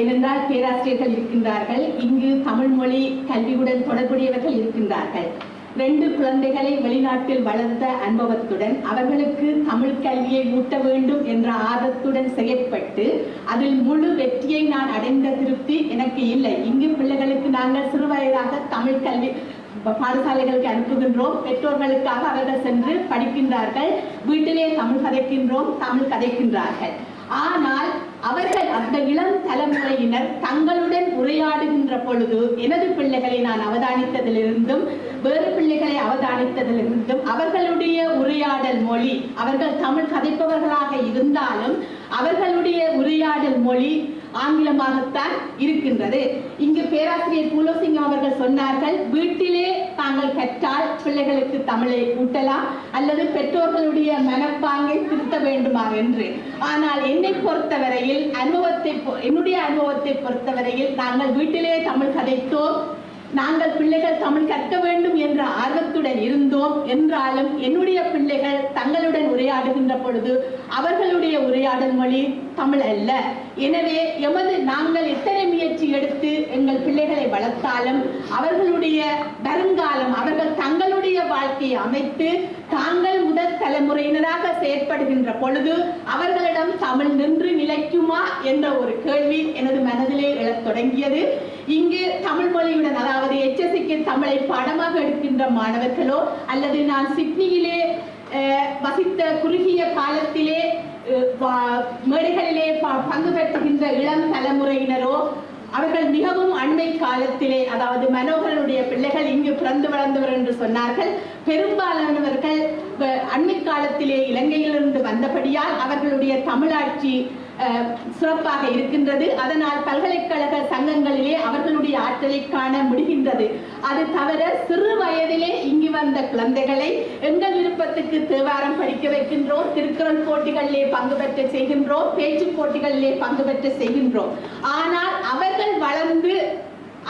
ஏனென்றால் பேராசிரியர்கள் இருக்கின்றார்கள், இங்கு தமிழ் மொழி கல்வியுடன் தொடர்புடையவர்கள் இருக்கின்றார்கள். 2 குழந்தைகளை வெளிநாட்டில் வளர்ந்த அனுபவத்துடன் அவர்களுக்கு தமிழ் கல்வியை ஊட்ட வேண்டும் என்ற ஆர்வத்துடன் செயற்பட்டு அதில் முழு வெற்றியை நான் அடைந்த திருப்தி எனக்கு இல்லை. இங்கு பிள்ளைகளுக்கு நாங்கள் சிறுவயதாக தமிழ் கல்வி பாடசாலைகளுக்கு அனுப்புகின்றோம். பெற்றோர்களுக்காக அவர்கள் சென்று படிக்கின்றார்கள். வீட்டிலே தமிழ் கதைக்கின்றோம், தமிழ் கதைக்கின்றார்கள். ஆனால் அவர்கள் அந்த இளம் தலைமுறையினர் தங்களுடன் உரையாடுகின்ற பொழுது எனது பிள்ளைகளை நான் அவதானித்ததிலிருந்தும் வேறு பிள்ளைகளை அவதானித்ததிலிருந்தும் அவர்களுடைய உரையாடல் மொழி, அவர்கள் தமிழ் கதைப்பவர்களாக இருந்தாலும் அவர்களுடைய உரையாடல் மொழி ஆங்கிலமாகத்தான் இருக்கின்றது. இங்கு பேராசிரியர் பூலோசிங்கம் அவர்கள் சொன்னார்கள், வீட்டிலே தாங்கள் கற்றால் பிள்ளைகளுக்கு தமிழை ஊட்டலாம் அல்லது பெற்றோர்களுடைய மனப்பாங்கை திருத்த வேண்டுமா என்று. ஆனால் என்னை பொறுத்தவரையில் என்னுடைய அனுபவத்தை பொறுத்தவரையில் நாங்கள் வீட்டிலே தமிழ் கதைத்தோம். நாங்கள் பிள்ளைகள் தமிழ் கற்க வேண்டும் என்ற ஆர்வத்துடன் இருந்தோம். என்றாலும் என்னுடைய பிள்ளைகள் தங்களுடன் உரையாடுகின்ற பொழுது அவர்களுடைய உரையாடல் மொழி தமிழ் அல்ல. எனவே நாங்கள் எத்தனை முயற்சி எடுத்து எங்கள் பிள்ளைகளை வளர்த்தாலும் அவர்களுடைய வருங்காலம், அவர்கள் தங்களுடைய வாழ்க்கையை அமைத்து தாங்கள் முதல் தலைமுறையினராக செயற்படுகின்ற பொழுது அவர்களிடம் தமிழ் நின்று நிலைக்குமா என்ற ஒரு கேள்வி எனது மனதிலே எழத் தொடங்கியது. இங்கு தமிழ் மொழியுடன், அதாவது HSCக்கு தமிழை பாடமாக எடுக்கின்ற மாணவர்களோ அல்லது நான் சிட்னியிலே வசித்த குறுகிய காலத்திலே மேடைகளிலே பங்கு பெற்றுகின்ற இளம் தலைமுறையினரோ அவர்கள் மிகவும் அண்மை காலத்திலே, அதாவது மனோகரனுடைய பிள்ளைகள் இங்கு பிறந்து வளர்ந்தவர் என்று சொன்னார்கள். பெரும்பாலானவர்கள் அண்மை காலத்திலே இலங்கையிலிருந்து வந்தபடியால் அவர்களுடைய தமிழாட்சி சிறப்பாக இருக்கின்றது. அதனால் பல்கலைக்கழக சங்கங்களிலே அவர்களுடைய ஆற்றலை காண முடிகின்றது. அது தவிர சிறு வயதிலே இங்கு வந்த குழந்தைகளை எங்கள் விருப்பத்துக்கு தேவாரம் படிக்க வைக்கின்றோம், திருக்குறள் போட்டிகளிலே பங்கு பெற்ற செய்கின்றோம், பேச்சு போட்டிகளிலே பங்கு பெற்ற செய்கின்றோம். ஆனால் அவர்கள் வளர்ந்து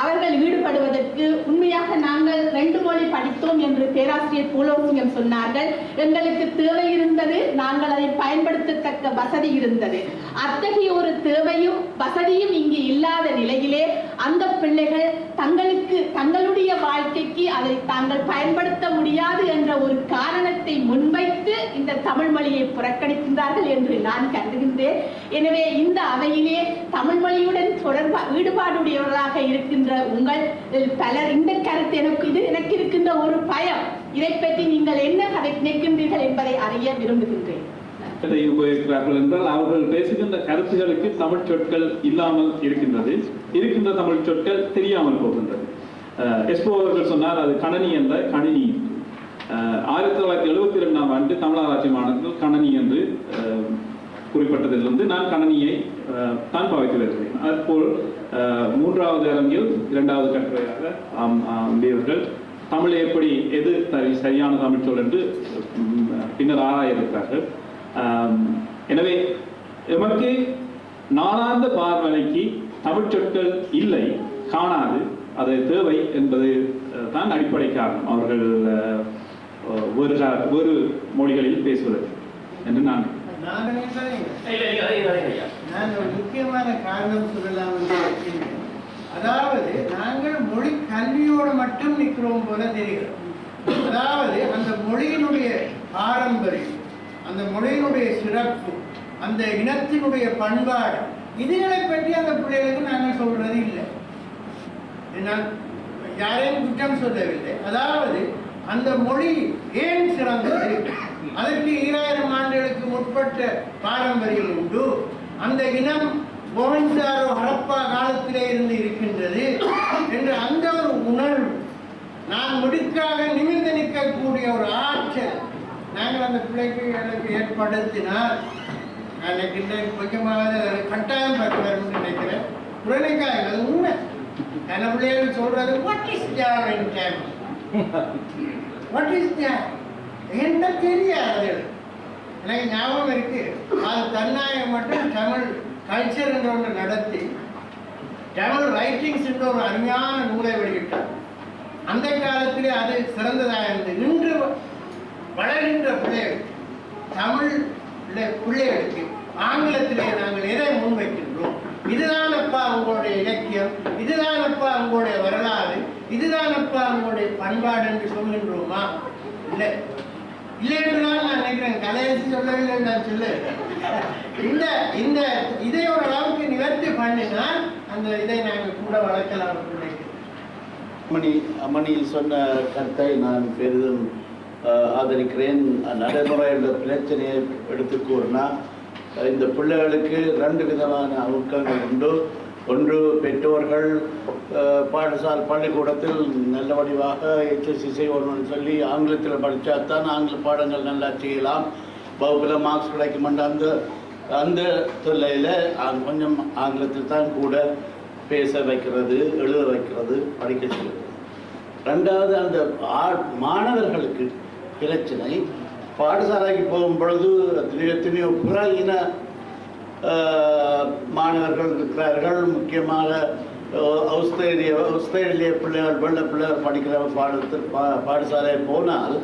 அவர்கள் ஈடுபடுவதற்கு உண்மையாக நாங்கள் 2 மொழி படித்தோம் என்று பேராசிரியர் பூலோசிங்கம் சொன்னார்கள். எங்களுக்கு தேவை இருந்தது, நாங்கள் அதை பயன்படுத்தத்தக்க வசதி இருந்தது. அத்தகைய ஒரு தேவையும் வசதியும் இங்கு இல்லாத நிலையிலே அந்த பிள்ளைகள் தங்களுடைய வாழ்க்கைக்கு அதை தாங்கள் பயன்படுத்த முடியாது என்ற ஒரு காரணத்தை முன்வைத்து இந்த தமிழ் மொழியை புறக்கணிக்கின்றார்கள் என்று நான் கருதுகின்றேன். எனவே இந்த அவையிலே தமிழ் மொழியுடன் ஈடுபாடுடையவர்களாக இருக்கின்ற உங்கள் பலர் இந்த கருத்து எனக்கு இருக்கின்ற ஒரு பயம், இதை பற்றி நீங்கள் என்ன நினைக்கின்றீர்கள் என்பதை அறிய விரும்புகின்றேன். உபயோகிக்கிறார்கள் என்றால் அவர்கள் பேசுகின்ற கருத்துகளுக்கு தமிழ் சொற்கள் இல்லாமல் இருக்கின்ற தமிழ் சொற்கள் தெரியாமல் போகின்றது. எஸ்போ அவர்கள் சொன்னார், அது கணனி என்ற கணினி. 1972ஆம் ஆண்டு தமிழராட்சி மாநிலத்தில் கணனி என்று குறிப்பிட்டதிலிருந்து நான் கணனியை தான் பாவித்து வருகிறேன். அதுபோல் 3வது அரங்கில் 2வது கட்டுரையாக அம்பியவர்கள் தமிழை எப்படி எது சரியான தமிழ் சொல் என்று பின்னர் ஆராய இருக்கிறார்கள். எனவே எமக்கு நாளாந்த பார்வனைக்கு தமிழ் சொற்கள் இல்லை, காணாது, அது தேவை என்பது தான் அடிப்படை காரணம் அவர்கள் வேறு மொழிகளில் பேசுவதற்கு என்று நான் ஒரு முக்கியமான காரணம் சொல்லலாம். அதாவது நாங்கள் மொழி கல்வியோடு மட்டும் நிற்கிறோம் போல தெரிகிறது. அதாவது அந்த மொழியினுடைய பாரம்பரியம், அந்த மொழியினுடைய சிறப்பு, அந்த இனத்தினுடைய பண்பாடு, இதுகளை பற்றி அந்த பிள்ளைகளுக்கு நாங்கள் சொல்றது இல்லை. நான் யாரையும் குற்றம் சொல்லவில்லை. அதாவது அந்த மொழி ஏன் சிறந்தது, அதற்கு 2000 ஆண்டுகளுக்கு முற்பட்ட பாரம்பரியம் உண்டு. அந்த இனம் மொஹஞ்சதாரோ ஹரப்பா காலத்திலே இருந்து இருக்கின்றது என்ற அந்த ஒரு உணர்வு, நான் முடிக்காக நிமிர்ந்து நிற்கக்கூடிய ஒரு ஆற்றல் நாங்கள் அந்த பிள்ளைக்கு எனக்கு ஏற்படுத்தினால் எனக்கு கொஞ்சமாக கட்டாயம் பார்க்கிறார் நினைக்கிறேன். உடனேக்காக அது உண்மை. அந்த பிள்ளைகள் சொல்றது what is jar in camp, what is jar என்ன தெரியாது. எனக்கு ஞாபகம் இருக்கு, அது தன்னாயம் மட்டும் தமிழ் கல்ச்சர் என்ற ஒன்று நடத்தி தமிழ் ரைட்டிங்ஸ் என்ற ஒரு அருமையான நூலை வெளியிட்டார். அந்த காலத்திலே அது சிறந்ததாக இருந்தது. இன்று வளர்கின்ற பிள்ளைகள் தமிழ் பிள்ளைகளுக்கு ஆங்கிலத்திலே நாங்கள் எதை முன்வைக்கின்றோம், இதுதானப்பா உங்களுடைய இலக்கியம், இதுதானப்பா உங்களுடைய வரலாறு, இதுதானப்பா உங்களுடைய பண்பாடு என்று சொல்கின்றோமா? இல்லை, இல்லை என்றுதான் நான் நினைக்கிறேன். கலையரசி சொல்லவில்லை நான் சொல்ல. இந்த இந்த இதை ஒரு அளவுக்கு நிவர்த்தி பண்ணினால் அந்த இதை நாங்கள் கூட வளர்க்கலாம் நினைக்கிறேன். அமணி சொன்ன கருத்தை நான் பெரிதும் ஆதரிக்கிறேன். நடைமுறை என்ற பிரச்சனையை எடுத்து கூறினா இந்த பிள்ளைகளுக்கு 2 விதமான அவுட்கங்கள் உண்டு. ஒன்று, பெற்றோர்கள் பள்ளிக்கூடத்தில் நல்ல வடிவாக HSC செய்யணும்னு சொல்லி ஆங்கிலத்தில் படித்தாத்தான் ஆங்கில பாடங்கள் நல்லா செய்யலாம், வகுப்பில் மார்க்ஸ் கிடைக்கும். அந்த தொல்லையில் கொஞ்சம் ஆங்கிலத்தில் தான் கூட பேச வைக்கிறது, எழுத வைக்கிறது, படிக்க செய்கிறது. 2வது, அந்த மாணவர்களுக்கு பிரச்சனை, பாடசாலைக்கு போகும் பொழுது எத்தனையோ பிற இன மாணவர்கள் இருக்கிறார்கள். முக்கியமாக ஆஸ்திரேலிய பிள்ளைகள், வெள்ள பிள்ளைகள் படிக்கிற பாடசாலை போனால்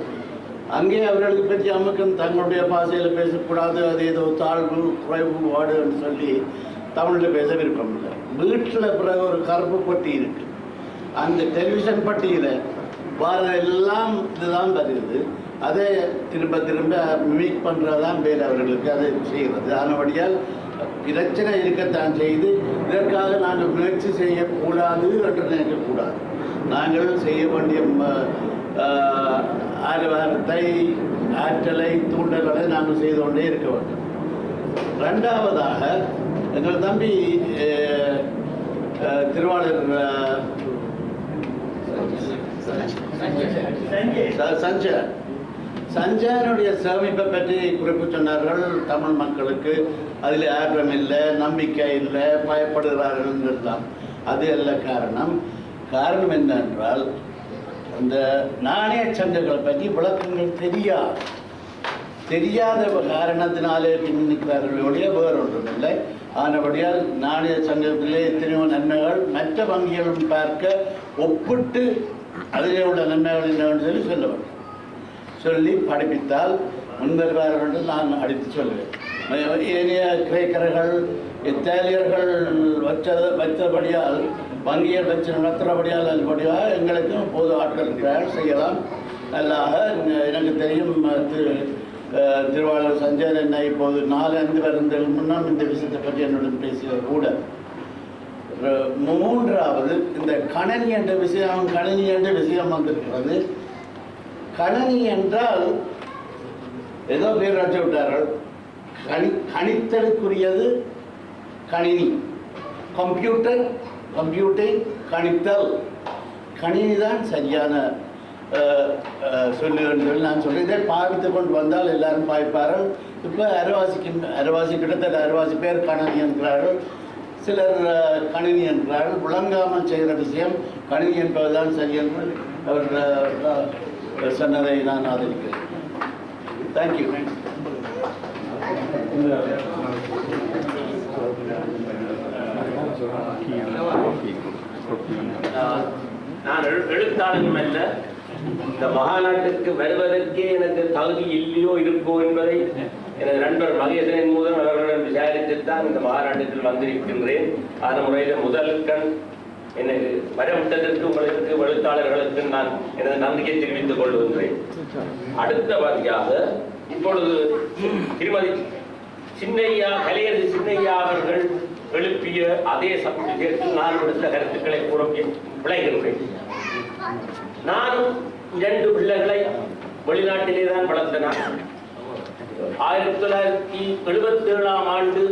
அங்கே அவர்களுக்கு பற்றி அமுக்கம் தங்களுடைய பாஷையில் பேசக்கூடாது, அது ஏதோ தாழ்வு குறைவுபாடுன்னு சொல்லி தமிழில் பேச விருப்பம் இல்லை. வீட்டில் பிறகு ஒரு கருப்பு பட்டி இருக்கு, அந்த டெலிவிஷன் பட்டியில் எல்லாம் இதுதான் வருகிறது. அதை திரும்ப திரும்ப மிமிக் பண்ணுறதான் வேலை அவர்களுக்கு, அதை செய்கிறது. அதனபடியால் பிரச்சனை இருக்கத்தான் செய்து இதற்காக நாங்கள் முயற்சி செய்யக்கூடாது என்று நினைக்கக்கூடாது. நாங்கள் செய்ய வேண்டிய ஆரவாரத்தை, ஆற்றலை, தூண்டல்களை நாங்கள் செய்து கொண்டே இருக்க வேண்டும். 2வதாக, எங்கள் தம்பி திருவாளர் சஞ்சயனுடைய சேமிப்பை பற்றி குறிப்பு சொன்னார்கள். தமிழ் மக்களுக்கு அதில் ஆர்வம் இல்லை, நம்பிக்கை இல்லை, பயப்படுகிறார்கள் தான். அது அல்ல காரணம். காரணம் என்னென்றால் அந்த நாணய சங்கங்களை பற்றி விளக்கங்கள் தெரியாத காரணத்தினாலே பின்னிக்கிறார்களுடைய வேறொன்றும் இல்லை. ஆனபடியால் நாணய சங்கத்திலே எத்தனையோ நன்மைகள் மற்ற வங்கிகளும் பார்க்க ஒப்பிட்டு அதிலே உள்ள நன்மைகள் என்னவென்று சொல்லி படிப்பித்தால் முன்வருவார்கள் என்று நான் அடித்து சொல்வேன். ஏனைய கிரேக்கர்கள், இத்தாலியர்கள் வைத்தபடியால், வங்கியல் வச்சு நடத்துகிறபடியால் அதுபடியாக எங்களுக்கும் பொது ஆட்கள் இருக்கிறார்கள், செய்யலாம். நல்லாக எனக்கு தெரியும். திருவாளர் சஞ்சயன் என்ன இப்போது 4-5 வருடங்கள் முன்னால் இந்த விஷயத்தை பற்றி என்னுடன் பேசியது கூட. 3வது, இந்த கணனி என்ற விஷயம் வந்திருக்கிறது. கணனி என்றால் ஏதோ பேர் வச்சு விட்டார்கள். கணித்தலுக்குரியது கணினி, கம்ப்யூட்டிங், கணித்தல். கணினி தான் சரியான சொல்லுகள் நான் சொல்லி இதை பாவித்து கொண்டு வந்தால் எல்லாரும் பாய்ப்பார்கள். இப்போ அரைவாசி கிட்டத்தட்ட அரைவாசி பேர் கணினி என்கிறார்கள், சிலர் கணினி என்கிறார்கள். விளங்காமல் செய்கிற விஷயம் கணினி என்பதுதான் சரி என்று அவர் சொன்னதை நான் ஆதரிக்கிறேன். தேங்க்யூ. நான் எழுத்தாளனும் அல்ல. இந்த மகாநாட்டுக்கு வருவதற்கே எனக்கு தகுதி இல்லையோ இருக்கோ என்பதை எனது நண்பர் மகேசனின் மூலம் அவர்களுடன் விசாரித்துத்தான் இந்த மகாநாட்டுக்கு வந்திருக்கின்றேன். அந்த முறையில் முதல் கண் எனக்கு வரவிட்டதற்கு உங்களுக்கு எழுத்தாளர்களுக்கு நான் எனது நன்றியை தெரிவித்துக் கொள்கின்றேன். அடுத்தபடியாக இப்பொழுது திருமதி சின்னையா, கலையரசி சின்னையா அவர்கள் எழுப்பிய அதே சப்ஜெக்டில் நான் விடுத்த கருத்துக்களை கூற விளைகின்றேன். நானும் 2 பிள்ளைகளை வெளிநாட்டிலே தான் வளர்த்தனான். 1977ஆம் ஆண்டு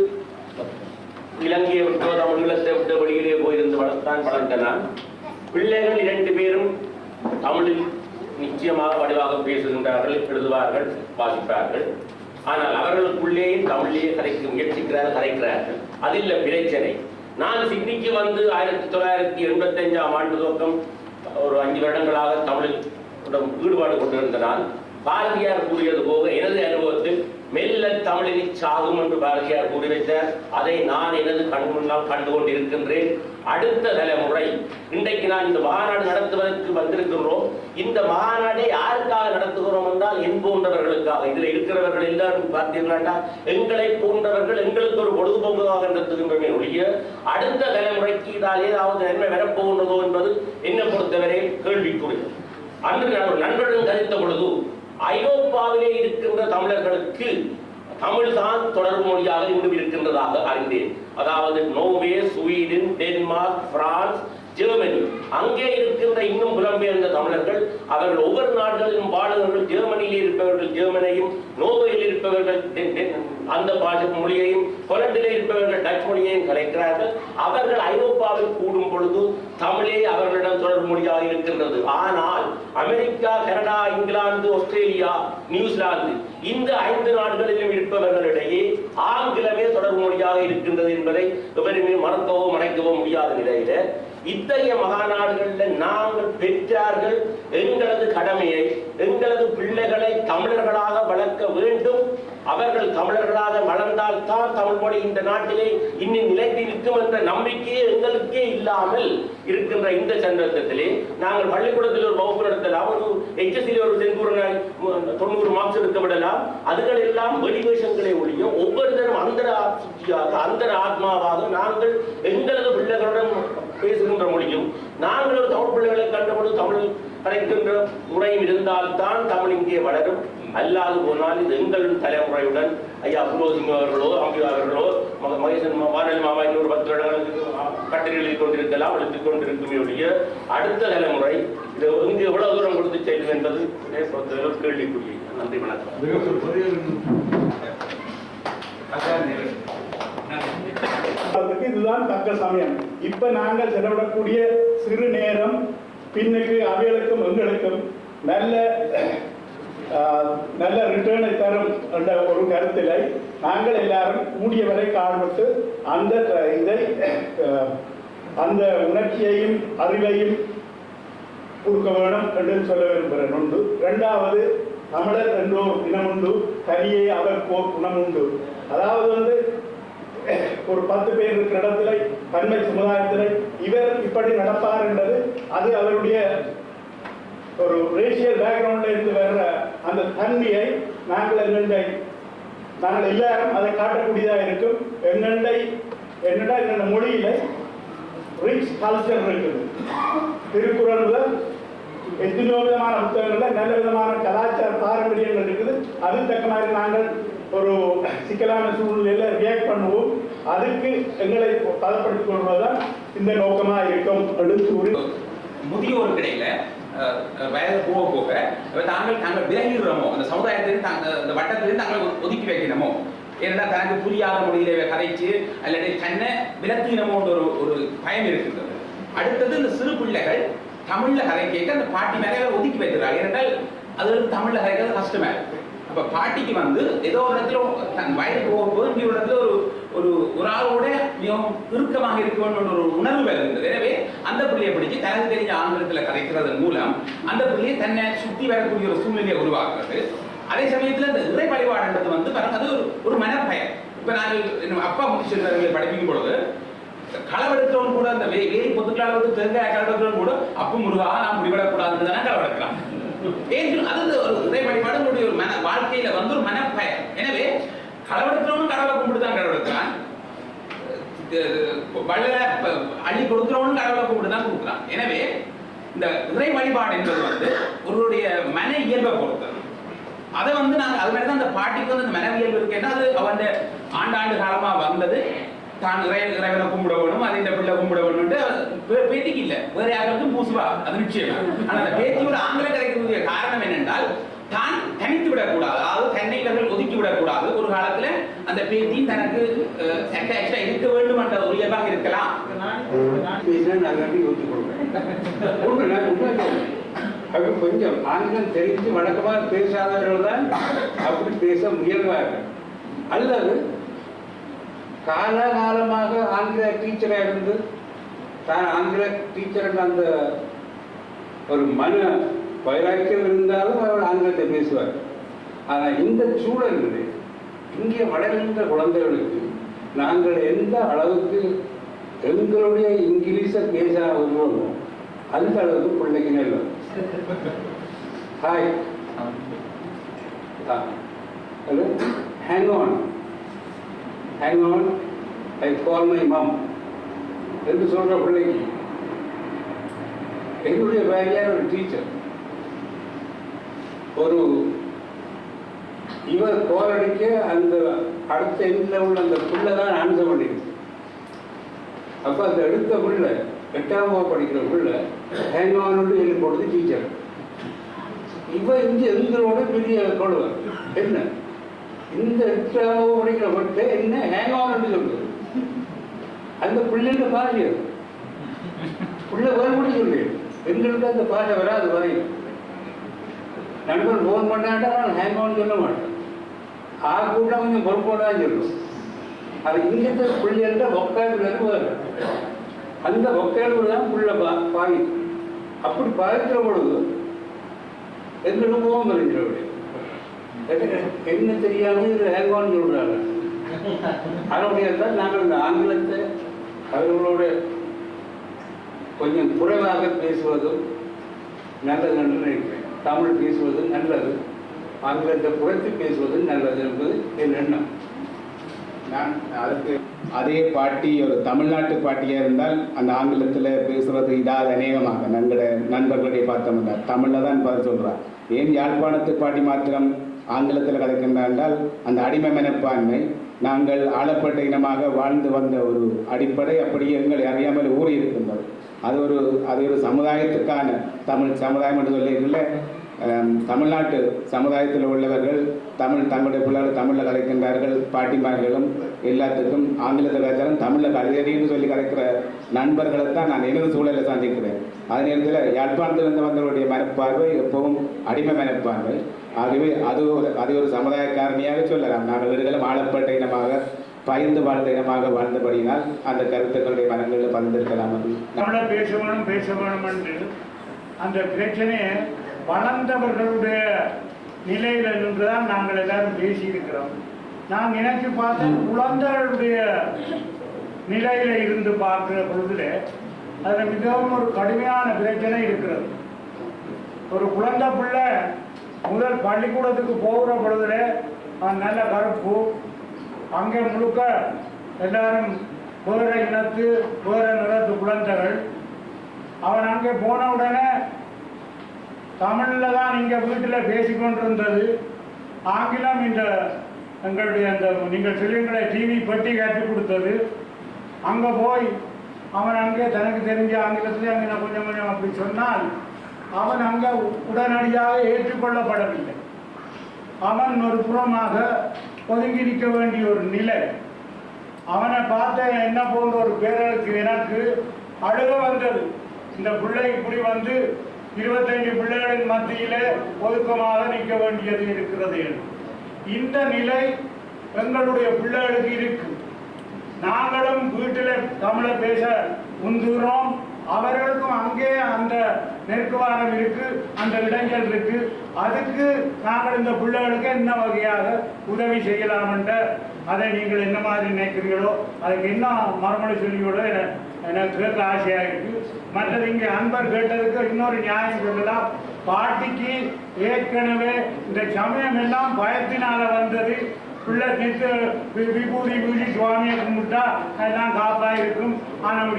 இலங்கையை விட்டோ தமிழகத்தை விட்டு வெளியிலே போயிருந்து வளர்த்தனான். பிள்ளைகள் 2 பேரும் தமிழில் நிச்சயமாக வடிவாக பேசுகின்றார்கள், எழுதுவார்கள், வாசிப்பார்கள். ஆனால் அவர்களுக்குள்ளேயே தமிழிலேயே கரைக்கிறார்கள். அதில் பிரச்சனை. நான் சிட்னிக்கு வந்து 1985ஆம் ஆண்டு துவக்கம் ஒரு 5 வருடங்களாக தமிழில் ஈடுபாடு கொண்டிருந்த நான் பாரதியார் கூறியது போக எனது அனுபவத்தில் மெல்ல தமிழினி சாகும் என்று பாரதியார் கூறி வைத்தார். அதை நான் எனது கண் முன்னால் கண்டு கொண்டிருக்கின்றேன். அடுத்த தலைமுறை இன்றைக்கு நான் இந்த மாநாடு நடத்துவதற்கு வந்திருக்கிறோம். இந்த மாநாடை யாருக்காக நடத்துகிறோம் என்றால் என் போன்றவர்களுக்காக. இதில் இருக்கிறவர்கள் எல்லாரும் பார்த்தீர்களா, எங்களை போன்றவர்கள் எங்களுக்கு ஒரு பொழுதுபோக்காக நடத்துகின்றன ஒழிய அடுத்த தலைமுறைக்கு இதால் ஏதாவது நன்மை வரப்போகின்றதோ என்பது என்னை பொறுத்தவரை கேள்விக்குறி. அன்று நான் நண்பர்களும் கருத்த பொழுது ஐரோப்பாவிலே இருக்கின்ற தமிழர்களுக்கு தமிழ் தான் தொடர்பு மொழியாக இன்னும் இருக்கின்றதாக அறிந்தேன். அதாவது Norway, Sweden, Denmark, France, Germany, அங்கே இருக்கின்ற இன்னும் புலம்பெயர்ந்த தமிழர்கள் அவர்கள் ஒவ்வொரு நாடுகளிலும் வாழ்ந்தவர்கள். ஜெர்மனியில் இருப்பவர்கள் ஜெர்மனையும், நோர்வேயில் இருப்பவர்கள் அந்த பாஷை மொழியையும், போலண்டிலே இருப்பவர்கள் டச் மொழியையும் கலைக்கிறார்கள். அவர்கள் ஐரோப்பாவில் கூடும் பொழுது தமிழே அவர்களிடம் தொடர்பு மொழியாக இருக்கின்றது. ஆனால் America, Canada, England, Australia, New Zealand இந்த 5 நாடுகளிலும் இருப்பவர்களிடையே ஆங்கிலமே தொடர்பு மொழியாக இருக்கின்றது என்பதை எவருமே மறக்கவோ மறைக்கவோ முடியாத நிலையில இத்தகைய மகாநாடுகளில் நாங்கள் பெற்றார்கள் எங்களது கடமையை, எங்களது பிள்ளைகளை தமிழர்களாக வளர்க்க வேண்டும். அவர்கள் தமிழர்களாக வளர்ந்தால் தான் தமிழ் மொழி இந்த நாட்டிலே இன்னும் நிலைத்து இருக்கும் என்ற நம்பிக்கையே எங்களுக்கே இல்லாமல் இருக்கின்ற இந்த சந்தர்ப்பத்திலே நாங்கள் பள்ளிக்கூடத்தில் ஒரு வகுப்பு நடத்தலாம், ஒரு HSC ஒரு 90 மார்க்ஸ் எடுக்க விடலாம். அதுகள் எல்லாம் வெளிவேஷங்களை ஒழிய ஒவ்வொருத்தரும் அந்தர ஆத்மாவாக நாங்கள் எங்களது பிள்ளைகளுடன் பேசுகின்ற மொழியும், நாங்கள் ஒரு தமிழ் பிள்ளைகளை கண்டபோது தமிழ் கலைக்கின்ற முறையும் இருந்தால்தான் தமிழ் இங்கே வளரும். அல்லாது போனால் இது எங்கள் தலைமுறையுடன் ஐயா புரோசிங் அவர்களோ, அம்பி அவர்களோ, மகேசன் வானல் மாமா இன்னொரு 10 வருடங்களுக்கு கட்டுரை எழுதி கொண்டிருக்கலாம், எழுதிக் கொண்டிருக்குமே ஒழிய அடுத்த தலைமுறை இது இங்கு எவ்வளவு தூரம் கொடுத்து செல்லும் என்பது கேள்விக்குரிய. நன்றி, வணக்கம். இதுதான் தக்க சமயம். இப்ப நாங்கள் செலவிடக்கூடிய சிறு நேரம் பின்னுக்கு அவைகளுக்கும் எங்களுக்கும் நல்ல ரிட்டர்னை தரும் என்ற ஒரு கருத்திலை நாங்கள் எல்லாரும் கூடியவரை காண்பித்து அந்த உணர்ச்சியையும் அறிவையும் கொடுக்க வேண்டும் என்று சொல்ல விரும்புகிறேன். ஒன்று. இரண்டாவது, தமிழர் என்றோர் இனமுண்டு, தனியே அவர் போர் குணமுண்டு. அதாவது ஒரு 10 பேர் இருக்கிற இடத்துல தன்மை சமுதாயத்தில் இவர் இப்படி நடப்பார் என்பது அது அவருடைய ஒரு ரேஷியல் பேக்ரவுண்ட்ல இருந்து வர்ற அந்த தன்மையை நாங்கள் எல்லாரும் அதை காட்டக்கூடியதாக இருக்கும். என்னென்ன மொழியில ரிச் கல்ச்சர் இருக்குது. திருக்குறள் முதல் எத்தனையோ விதமான புத்தகங்கள்ல நல்ல விதமான கலாச்சார பாரம்பரியங்கள் இருக்குது. அது தக்க மாதிரி நாங்கள் ஒரு சிக்கலான சூழ்நிலையில ரியாக்ட் பண்ணுவோம். அதுக்கு எங்களை பதப்படுத்திக் கொள்வதுதான் இந்த நோக்கமா இருக்கும். முதியோர் கிடையில வயது போக போக தாங்கள் விலகிடுறோமோ, அந்த சமுதாயத்திலிருந்து அந்த வட்டத்திலிருந்து தாங்கள் ஒதுக்கி வைக்கணுமோ, ஏன்னா தனக்கு புரியாத மொழியில கதைச்சு அல்லது தன்னை விலக்கினமோன்ற ஒரு பயம் இருக்கின்றது. அடுத்தது இந்த சிறு பிள்ளைகள் தமிழ்ல கதை கேட்க அந்த பாட்டி மேலே ஒதுக்கி வைக்கிறார்கள். ஏனென்றால் அது தமிழ்ல கதைக்கிறது கஷ்டமா இருக்கு. அப்ப பாட்டிக்கு ஏதோ ஒரு இடத்துல தன் வயது போகும்போது இந்த இடத்துல ஒரு ஆளோட மிகவும் இறுக்கமாக இருக்க வேண்டும் ஒரு உணர்வு வருகின்றது. எனவே அந்த பிள்ளையை பிடிச்சி தனக்கு தெரிஞ்ச ஆங்கிலத்துல கதைக்கிறதன் மூலம் அந்த பிள்ளையை தன்னை சுத்தி வரக்கூடிய ஒரு சூழ்நிலையை உருவாக்குறது. அதே சமயத்துல இந்த இறை வழிபாடுன்றது பாருங்க, அது ஒரு மனப்பயம். இப்ப நாங்கள் அப்பா முதிச்செல்வர்களை படிப்பிக்கும் பொழுது களவெடுக்கிறவன் கூட அந்த வேலி பொத்துக்களால் தேங்காய் களவெடுக்கிறவன் கூட அப்பு முருகா நாம் முடிவிடக்கூடாதுன்னு தானே களவெடுக்கிறான். அது ஒரு இறை வழிபாடு ஒரு வாழ்க்கையில ஒரு மனப்பயம். எனவே களவெடுக்கிறவனும் கடவுளை கும்பிட்டுதான் கடவுளுக்கிறான், அள்ளி கொடுக்கிறவனும் கடவுளை கும்பிட்டுதான் கொடுக்குறான். எனவே இந்த இறை வழிபாடு என்பது ஒருவருடைய மன இயல்பை பொறுத்தது. அதை நாங்கள் அது மாதிரி தான் அந்த பாட்டிக்கு அந்த மன இயல்பு இருக்கேன்னா அது அவன் ஆண்டாண்டு காலமா வந்தது. தான் இறைவனை கும்பிட வேணும், அதை இந்த பிள்ளை கும்பிட வேணும்ட்டு பேத்திக்கு இல்லை, வேற யாருக்கும் பூசுவா, அது நிச்சயம். ஆனா அந்த பேத்தியோட ஆங்கிலம் கிடைக்கக்கூடிய காரணம் என்னென்றால் தான் தனித்து விடக்கூடாது, அதாவது தன்னை இவர்கள் ஒதுக்கி விடக்கூடாது. ஒரு காலத்துல அந்த பேத்தி தனக்கு அட்டாச்சா இருக்க வேண்டும் என்ற ஒரு இயல்பாக இருக்கலாம். அது கொஞ்சம் ஆங்கிலம் தெரிஞ்சு வழக்கமாக பேசாதவர்கள் தான் அப்படி பேச முயல்வார்கள். அல்லது காலகாலமாக ஆங்கில டீச்சராக இருந்து தான் ஆங்கில டீச்சர் அந்த ஒரு மன வைராக்கியம் இருந்தாலும் அவர் ஆங்கிலத்தை பேசுவார். ஆனால் இந்த சூழலில் இங்கே வளர்கின்ற குழந்தைகளுக்கு நாங்கள் எந்த அளவுக்கு எங்களுடைய இங்கிலீஷை பேசாதவங்களும் அந்த அளவுக்கு பிள்ளைக்கு இல்லை. Hi, hello, hang on, I call my mum என்று சொல்கிற பிள்ளைக்கு என்னுடைய வேலையான ஒரு டீச்சர் ஒரு இவர் கால் அடிக்க அந்த அடுத்த எண்ணில் உள்ள அந்த பிள்ளை தான் ஆன்சர் பண்ணிருக்கு. அப்போ அந்த எடுத்த பிள்ளை 8ஆம் வகுப்பு படிக்கிற பிள்ளை ஹேங் ஆன் எழுதி போடுது டீச்சர். இவன் எங்களோட பெரிய கொள்வார் என்ன இந்த 8ஆம் வகுப்பு படிக்கிற பிள்ளை என்ன ஹேங் ஆன் சொல்லுது. அந்த பிள்ளைங்க பாருங்க பிள்ளை வரமுடி சொல்லு, எங்களுக்கு அந்த பாஷை வராது வரை. நண்பர் ஃபோன் பண்ணாட்டா நான் ஹேங் ஆன் சொல்ல மாட்டேன், கூட கொஞ்சம் பொறுப்போடான்னு சொல்லும். அது இங்கிட்ட பிள்ளைன்ற பொக்காயிலிருந்து வரும். அந்த பொக்காயில் தான் புள்ள பாதிக்கும். அப்படி பாதிக்கிற பொழுது எங்களுக்கு போகும் வருகிறவர்கள் என்ன தெரியாமல் இது ஹேங்கான்னு சொல்கிறாங்க. அதனுடைய தான் நாங்கள் இந்த ஆங்கிலத்தை அவர்களோட கொஞ்சம் குறைவாக பேசுவதும் நல்லது என்று நினைக்கிறேன். தமிழ் பேசுவது நல்லது, ஆங்கிலத்தை குறைத்து பேசுவது நல்லது என்பது என் எண்ணம். நான் அதுக்கு அதே பாட்டி ஒரு தமிழ்நாட்டு பாட்டியாக இருந்தால் அந்த ஆங்கிலத்தில் பேசுகிறது இதாவது அநேகமாக நண்பர்களுடைய பார்த்தோம்னா தமிழில் தான் பதில் சொல்கிறார். ஏன் யாழ்ப்பாணத்து பாட்டி மாத்திரம் ஆங்கிலத்தில் கதைக்கின்றார் என்றால் அந்த அடிமை மனப்பான்மை நாங்கள் ஆளப்பட்ட இனமாக வாழ்ந்து வந்த ஒரு அடிப்படை அப்படியே எங்களை அறியாமல் ஊறி இருக்கின்றது. அது ஒரு சமுதாயத்துக்கான தமிழ் சமுதாயம் என்று சொல்லியிருக்கல. தமிழ்நாட்டு சமுதாயத்தில் உள்ளவர்கள் தங்களுடைய பிள்ளைகள் தமிழில் கதைக்கின்றார்கள். பாட்டிமார்களும் எல்லாத்துக்கும் ஆங்கிலத்தில் கதைச்சாலும் தமிழில் கதைன்னு சொல்லி கதைக்கிற நண்பர்களை தான் நான் எனது சூழலில் சந்திக்கிறேன். அதே நேரத்தில் யாழ்ப்பாணத்திலிருந்து வந்தவருடைய மனப்பார்வை எப்பவும் அடிமை மனப்பார்வை. ஆகவே அது ஒரு சமுதாய காரணியாக சொல்லலாம். நாங்கள் வீடுகளும் ஆளப்பட்ட இனமாக பகிர்ந்து வாழ்ந்த இனமாக வாழ்ந்தபடியினால் அந்த கருத்துக்களுடைய மனங்களில் பகிர்ந்திருக்கலாம். தமிழை பேச வேணும் என்று அந்த பிரச்சனையை வளர்ந்தவர்களுடைய நிலையில நின்றுதான் நாங்கள் எல்லாரும் பேசியிருக்கிறோம். நான் நினைச்சு பார்த்தேன், குழந்தைகளுடைய நிலையில இருந்து பார்க்கிற பொழுதுல அதில் மிகவும் ஒரு கடுமையான பிரச்சனை இருக்கிறது. ஒரு குழந்தை பிள்ளை முதல் பள்ளிக்கூடத்துக்கு போகிற பொழுதுல நல்ல கருப்பு, அங்கே முழுக்க எல்லாரும் வேற இனத்து வேற நிறத்து குழந்தைகள். அவன் அங்கே போன உடனே தமிழில் தான் இங்கே வீட்டில் பேசிக்கொண்டிருந்தது. ஆங்கிலம் இந்த எங்களுடைய அந்த நீங்கள் சொல்லுங்களை டிவி பெட்டி கற்றுக் கொடுத்தது. அங்கே போய் அவன் அங்கே தனக்கு தெரிஞ்ச ஆங்கிலத்திலே அங்கே கொஞ்சம் கொஞ்சம் அப்படி சொன்னால் அவன் அங்கே உடனடியாக ஏற்றுக்கொள்ளப்படவில்லை. அவன் ஒரு புறமாக ஒதுங்கி நிற்க வேண்டிய ஒரு நிலை. அவனை பார்த்த என்ன போன்ற ஒரு பேரருக்கு எனக்கு அழுக வந்தது. இந்த பிள்ளை இப்படி வந்து 25 பிள்ளைகளின் மத்தியிலே ஒதுக்கமாக நிற்க வேண்டியது இருக்கிறது. இந்த நிலை எங்களுடைய பிள்ளைகளுக்கு இருக்கு. நாங்களும் வீட்டில் தமிழை பேச முந்துகிறோம். அவர்களுக்கும் அங்கே அந்த நெருக்குவாரம் இருக்கு, அந்த இடைஞ்சல் இருக்கு. அதுக்கு நாங்கள் இந்த பிள்ளைகளுக்கு என்ன வகையாக உதவி செய்யலாம் என்ற அதை நீங்கள் என்ன மாதிரி நினைக்கிறீர்களோ அதுக்கு என்ன மறுமொழி சொல்லியோட எனக்கு கேட்க ஆசையாக இருக்கு. மற்றது இங்கே அன்பர் கேட்டதுக்கு இன்னொரு நியாயம் சொல்லலாம். பாட்டிக்கு ஏற்கனவே இந்த சமயம் எல்லாம் பயத்தினால வந்தது. பிள்ளை நித்து விபூதி பூஜி சுவாமியை கும்பிட்டா எல்லாம் காப்பா இருக்கும். ஆனால்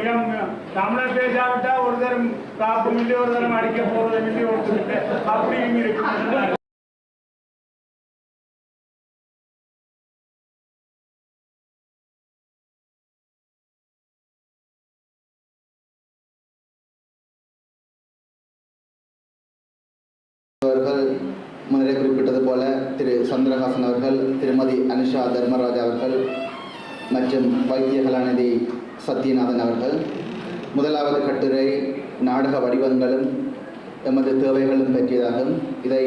தமிழை பேசாவிட்டா ஒரு தரம் காப்பும் இல்லை, ஒரு தரம் அடிக்க போறதும் இல்லை, ஒருத்தருக்கு அப்படியும் இருக்கும். அவர்கள் முதலே குறிப்பிட்டது போல திரு சந்திரஹாசன் அவர்கள், திருமதி அனுஷா தர்மராஜா அவர்கள் மற்றும் வைத்திய கலாநிதி சத்யநாதன் அவர்கள் முதலாவது கட்டுரை நாடக வடிவங்களும் எமது தேவைகளும் பற்றியதாகும். இதை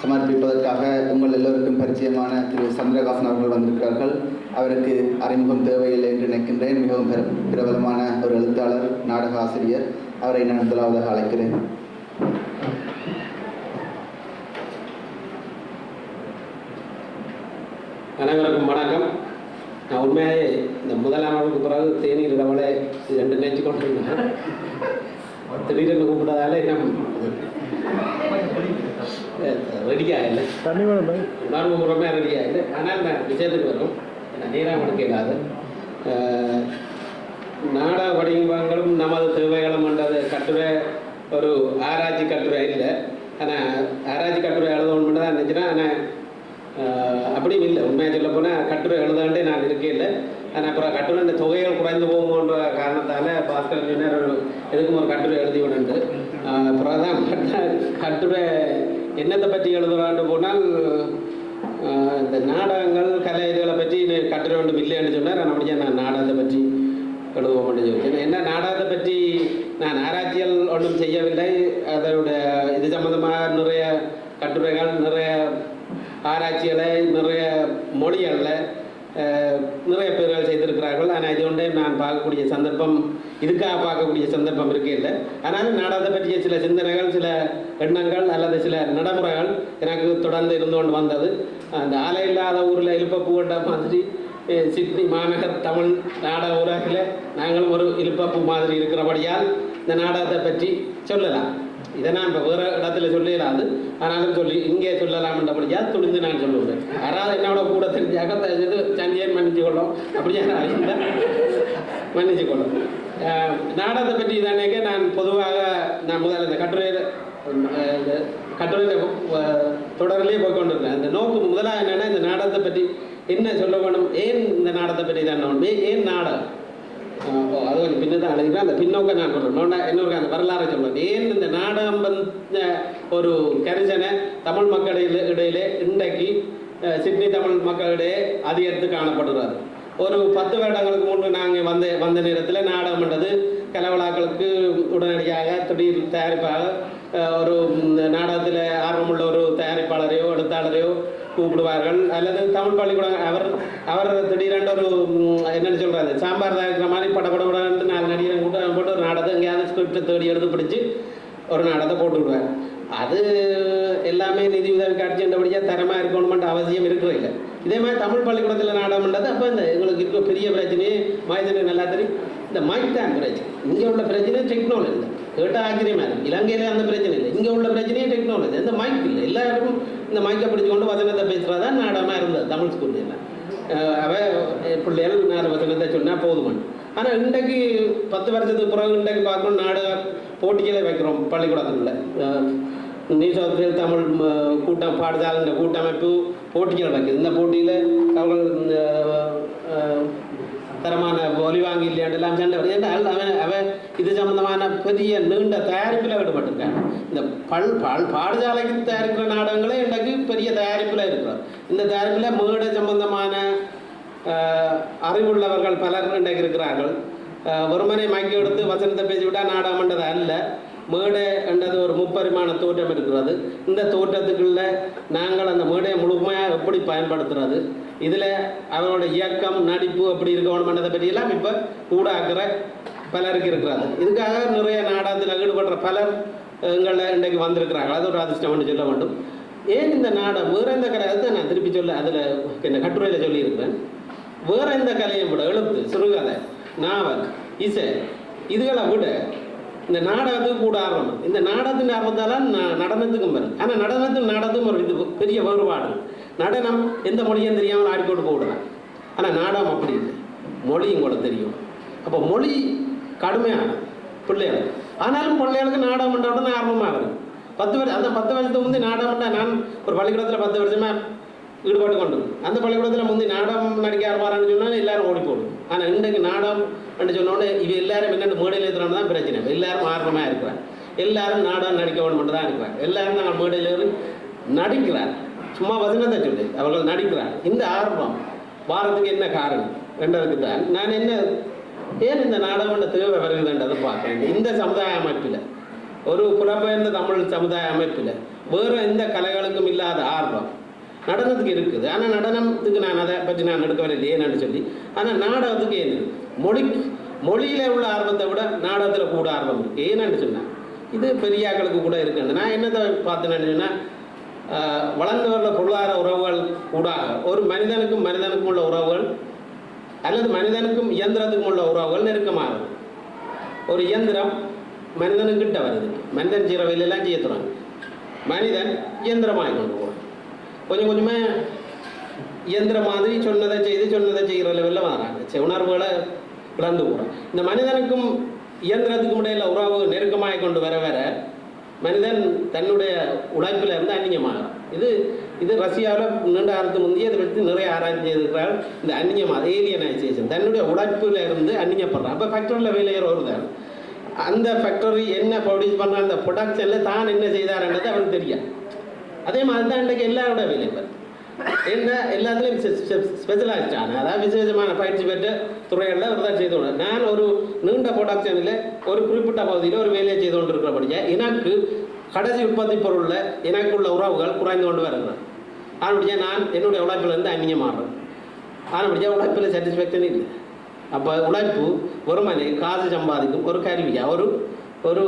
சமர்ப்பிப்பதற்காக உங்கள் எல்லோருக்கும் பரிச்சயமான திரு சந்திரஹாசன் அவர்கள் வந்திருக்கிறார்கள். அவருக்கு அறிமுகம் தேவையில்லை என்று நினைக்கின்றேன். மிகவும் பிரபலமான ஒரு எழுத்தாளர், நாடக ஆசிரியர். அவரை நான் முதலாவதாக அழைக்கிறேன். அனைவருக்கும் வணக்கம். நான் உண்மையாகவே இந்த முதலாம் நாளுக்கு பிறகு தேநீர் இடவளை 2 நினைச்சு கொண்டு இருந்தேன். திடீர்னு கூப்பிட்டதால என்ன ரெடியாக இல்லை, மறுபுறமே ரெடியாக இல்லை. ஆனால் நான் விஷயத்துக்கு வரும், நேராக எடுக்க இல்லாது நாடக வடிவங்களும் நமது தேவைகளும் என்றது கட்டுரை ஒரு ஆராய்ச்சி கட்டுரை இல்லை. ஆனால் ஆராய்ச்சி கட்டுரை எழுதணும் மட்டும் தான் நினச்சினா. ஆனால் அப்படியும் இல்லை. உண்மையாக சொல்ல போனால் கட்டுரை எழுதாண்டே நான் இருக்கே இல்லை. ஆனால் அப்புறம் கட்டுரை தொகைகள் குறைந்து போகுமோன்ற காரணத்தால் பாஸ்கர் சொன்னார் எதுக்கும் ஒரு கட்டுரை எழுதி விடண்டு. அப்புறம் தான் கட்டுரை என்னத்தை பற்றி எழுதுறான்னு போனால் இந்த நாடகங்கள் கலை இதுகளை பற்றி கட்டுரை ஒன்றும் இல்லைன்னு சொன்னார். ஆனால் அப்படியே நான் நாடகத்தை பற்றி எழுதுவோம் சொல்லிச்சேன். என்ன நாடகத்தை பற்றி நான் ஆராய்ச்சிகள் ஒன்றும் செய்யவில்லை. அதோட இது சம்மந்தமாக நிறைய கட்டுரைகள், நிறைய ஆராய்ச்சிகளை, நிறைய மொழிகளில் நிறைய பேர்கள் செய்திருக்கிறார்கள். ஆனால் இது ஒன்றே நான் பார்க்கக்கூடிய சந்தர்ப்பம், இதுக்காக பார்க்கக்கூடிய சந்தர்ப்பம் இருக்கே இல்லை. ஆனாலும் நாடகத்தை பற்றிய சில சிந்தனைகள், சில எண்ணங்கள் அல்லது சில நடைமுறைகள் எனக்கு தொடர்ந்து இருந்து கொண்டு வந்தது. அந்த ஆலை இல்லாத ஊரில் இழுப்பப்பூ கொண்ட மாதிரி சிட்னி மாநகர் தமிழ் நாடக உலகில் நாங்களும் ஒரு இழுப்பப்பூ மாதிரி இருக்கிறபடியால் இந்த நாடகத்தை பற்றி சொல்லலாம். இதை நான் இப்போ வேறு இடத்துல சொல்லிடாது, ஆனாலும் சொல்லி இங்கே சொல்லலாம்ன்றபடியாக துணிந்து நான் சொல்லுவேன். யாராவது என்னோட கூட தெரிஞ்சாக்க சந்தியன் மன்னிச்சு கொள்ளும், அப்படியே நான் மன்னிச்சு கொள்ளும். நாடகத்தை பற்றி தானேக்க நான் பொதுவாக நான் முதல்ல இந்த கட்டுரையில் தொடரிலே போய் கொண்டிருக்கேன். அந்த நோக்கு முதலாக என்னென்னா இந்த நாடகத்தை பற்றி என்ன சொல்ல வேணும், ஏன் இந்த நாடகத்தை பற்றி தான் ஏன் நாடகம், அது கொஞ்சம் பின்ன தான் எழுதினா அந்த பின்னோக்க நான் சொல்கிறேன். இன்னொரு அந்த வரலாறு சொல்லுவேன். ஏன் இந்த நாடகம் வந்த ஒரு கரிசனை தமிழ் மக்களிடையிலே இன்றைக்கு சிட்னி தமிழ் மக்களிடையே அதிகரித்து காணப்படுறாரு. ஒரு 10 வருடங்களுக்கு முன்பு நாங்கள் வந்த நேரத்தில் நாடகம்ன்றது கலவலாக்களுக்கு உடனடியாக திடீர் தயாரிப்பாக ஒரு நாடகத்தில் ஆர்வமுள்ள ஒரு தயாரிப்பாளரையோ எழுத்தாளரையோ கூப்பிடுவார்கள். அல்லது தமிழ் பள்ளிக்கூடம் அவர் திடீரென்று ஒரு என்னென்னு சொல்கிறாரு, சாம்பார் தயாரிக்கிற மாதிரி படப்படப்படன்ட்டு 4 நடிகரை கூட்டம் போட்டு ஒரு நாடகத்தை எங்கேயாவது ஸ்கிரிப்டை தேடி எடுத்து பிடிச்சி ஒரு நாடகத்தை போட்டு விடுவார். அது எல்லாமே நிதி உதவி காட்சின்றபடியாக தரமாக இருக்கணுமென்ற அவசியம் இருக்கிறதில்ல. இதே மாதிரி தமிழ் பள்ளிக்கூடத்தில் நாடகம்ன்றது அப்போ இந்த எங்களுக்கு இருக்க பெரிய பிரச்சனையே மைதனை நல்லா தெரியும், இந்த மைக் தான் பிரச்சனை. இங்கே உள்ள பிரச்சனை டெக்னாலஜி தான். கேட்டால் ஆச்சரியமாக இருக்கும். இலங்கையிலே அந்த பிரச்சனை இல்லை, இங்கே உள்ள பிரச்சனையே டெக்னாலஜி. அந்த மைக் இல்லை, எல்லாருக்கும் இந்த மைக்கை பிடிச்சு கொண்டு வசனத்தை பேசுகிறதா நாடகமாக இருந்தது தமிழ் ஸ்கூலில். பிள்ளைகள் 4 வசனத்தை சொன்னால் போதுமானு. ஆனால் இன்றைக்கு 10 வருஷத்துக்கு பிறகு இன்றைக்கு பார்க்கணும் நாடக போட்டிகளை வைக்கிறோம் பள்ளிக்கூடத்துக்குள்ள. நியூ சவுத் வேல்ஸ் தமிழ் கூட்டம் பாடசாலை கூட்டமைப்பு போட்டிகள் வைக்குது. இந்த போட்டியில் அவர்கள் தரமான ஒலி வாங்கி இல்லையாண்டெல்லாம் சண்டை என்றால் அவன் இது சம்பந்தமான பெரிய நீண்ட தயாரிப்பில் ஈடுபட்டிருக்காங்க. இந்த பாடசாலைக்கு தயாரிக்கிற நாடகங்களே இன்றைக்கு பெரிய தயாரிப்பில் இருக்கிறோம். இந்த தயாரிப்பில் மேடை சம்பந்தமான அறிவுள்ளவர்கள் பலர் இன்றைக்கு இருக்கிறார்கள். ஒருமனை மைக்கு எடுத்து வசனத்தை பேசிவிட்டால் நாடகம்ன்றது அல்ல. மேடை என்றது ஒரு முப்பரிமாண தோற்றம் இருக்கிறது. இந்த தோற்றத்துக்குள்ள நாங்கள் அந்த மேடையை முழுமையாக எப்படி பயன்படுத்துறது, இதில் அவரோட இயக்கம் நடிப்பு எப்படி இருக்க வேணுமென்றதை பற்றியெல்லாம் இப்போ கூடாக்குற பலருக்கு இருக்கிறாரு. இதுக்காக நிறைய நாடகத்தில் ஈடுபடுற பலர் எங்களை இன்றைக்கு வந்திருக்கிறார்கள். அது ஒரு அதிர்ஷ்டம் சொல்ல வேண்டும். ஏன் இந்த நாடகம் வேறு எந்த கலை, அதுதான் நான் திருப்பி சொல்ல அதில் இந்த கட்டுரையில் சொல்லியிருக்கிறேன். வேறு எந்த கலையும் விட எழுத்து, சிறுகதை, நாவல், இசை இதுகளை விட இந்த நாடகத்துக்கு கூட ஆர்வம். இந்த நாடகத்தின் ஆர்வத்தால் நடனத்துக்கும் வரும். ஆனால் நாடகத்துக்கும் ஒரு இது பெரிய வேறுபாடு. நடனம் எந்த மொழியும் தெரியாமல் ஆடிக்கொண்டு போவிடலாம். ஆனால் நாடகம் அப்படி இல்லை, மொழியும் கூட தெரியும். அப்போ மொழி கடுமையான பிள்ளைகள். ஆனாலும் பிள்ளைகளுக்கு நாடகம் பண்ணுறவுடனே ஆர்வமாக வரும். 10 வருஷம் அந்த 10 வருஷத்துக்கு முந்தி நாடகம்னா நான் ஒரு பள்ளிக்கூடத்தில் 10 வருஷமாக ஈடுபாடு கொண்டு அந்த பள்ளிக்கூடத்தில் முந்தி நாடகம் நடிக்க ஆரம்பிறான்னு சொன்னால் எல்லாரும் ஓடி போடும். ஆனால் இன்றைக்கு நாடகம் என்று சொன்னோடனே இவ எல்லாரும் என்னென்ன மேடையில் இருக்கிறோன்னு தான் பிரச்சனை. எல்லாரும் ஆர்வமாக இருக்கிறாங்க. எல்லாரும் நாடகம் நடிக்க வேணும் தான் இருக்கிறாங்க. எல்லாரும் நாங்கள் மேடையில் நடிக்கிறார். சும்மா வசனத்தை சொல்லி அவர்கள் நடிக்கிறார். இந்த ஆர்வம் வாரத்துக்கு என்ன காரணம் என்றதுக்கு தான் நான் ஏன் இந்த நாடகம் தேவை வருகிறதுன்றதை பார்க்குறேன். இந்த சமுதாய அமைப்பில் ஒரு புலம்பெயர்ந்த தமிழ் சமுதாய அமைப்பில் வேறு எந்த கலைகளுக்கும் இல்லாத ஆர்வம் நடனத்துக்கு இருக்குது. ஆனால் நடனத்துக்கு நான் அதை பற்றி நான் எடுக்கவில்லை ஏன்னு சொல்லி. ஆனால் நாடகத்துக்கு ஏன் மொழியில் உள்ள ஆர்வத்தை விட நாடகத்தில் கூட ஆர்வம் இருக்குது. ஏன்னு சொன்னேன் இது பெரியாக்களுக்கு கூட இருக்குது. நான் என்னத்தை பார்த்தேன்னு சொன்னால் வளர்ந்து வர பொருளாதார உறவுகள் கூட ஒரு மனிதனுக்கும் உள்ள உறவுகள் அல்லது மனிதனுக்கும் இயந்திரத்துக்கும் உள்ள உறவுகள் நெருக்கமாகும். ஒரு இயந்திரம் மனிதனுக்கிட்ட வருது, மனிதன் செய்கிற வேலையெல்லாம் செய்ய தொடங்க, மனிதன் இயந்திரமாக கொண்டு போகிறான். கொஞ்சம் கொஞ்சமாக இயந்திரம் மாதிரி சொன்னதை செய்கிற லெவலில் வராங்க, உணர்வுகளை இழந்து போகிறான். இந்த மனிதனுக்கும் இயந்திரத்துக்கும் இடையில உறவு நெருக்கமாக கொண்டு வர வர மனிதன் தன்னுடைய உழைப்பில் இருந்து அந்நியமாகிறான். இது ரஷ்யாவில் நீண்ட காலத்துக்கு முந்தைய இதை பற்றி நிறைய ஆராய்ச்சி செய்திருக்கிறார். இந்த அந்நியமாக ஏலியனைசேஷன், தன்னுடைய உழைப்பில் இருந்து அந்நியப்படுறான். அப்போ ஃபேக்டரியில் வேலையேற வருதான், அந்த ஃபேக்டரி என்ன ப்ரொடியூஸ் பண்ணுற அந்த ப்ரொடக்ஷனில் தான் என்ன செய்தார்ன்றது அவனுக்கு தெரியாது. அதே மாதிரி தான் இன்றைக்கு எல்லாரோட வேலை என்ன எல்லாத்துலேயும் ஸ்பெஷலைஸ்டான, அதாவது விசேஷமான பயிற்சி பெற்ற துறைகளில் அவர் தான் செய்து கொண்டு. நான் ஒரு நீண்ட ப்ரொடக்ஷனில் ஒரு குறிப்பிட்ட பகுதியில் ஒரு வேலையை செய்து கொண்டு இருக்கிறபடியா எனக்கு கடைசி உற்பத்தி பொருளில் எனக்குள்ள உறவுகள் குறைந்து கொண்டு வருகிறேன். ஆனபடியா நான் என்னுடைய உழைப்பிலிருந்து அந்நியமாடுறேன். ஆனபடியா உழைப்பில் சாட்டிஸ்ஃபேக்ஷன் இல்லை. அப்போ உழைப்பு ஒருமனை காசு சம்பாதிக்கும் ஒரு கருவியாக ஒரு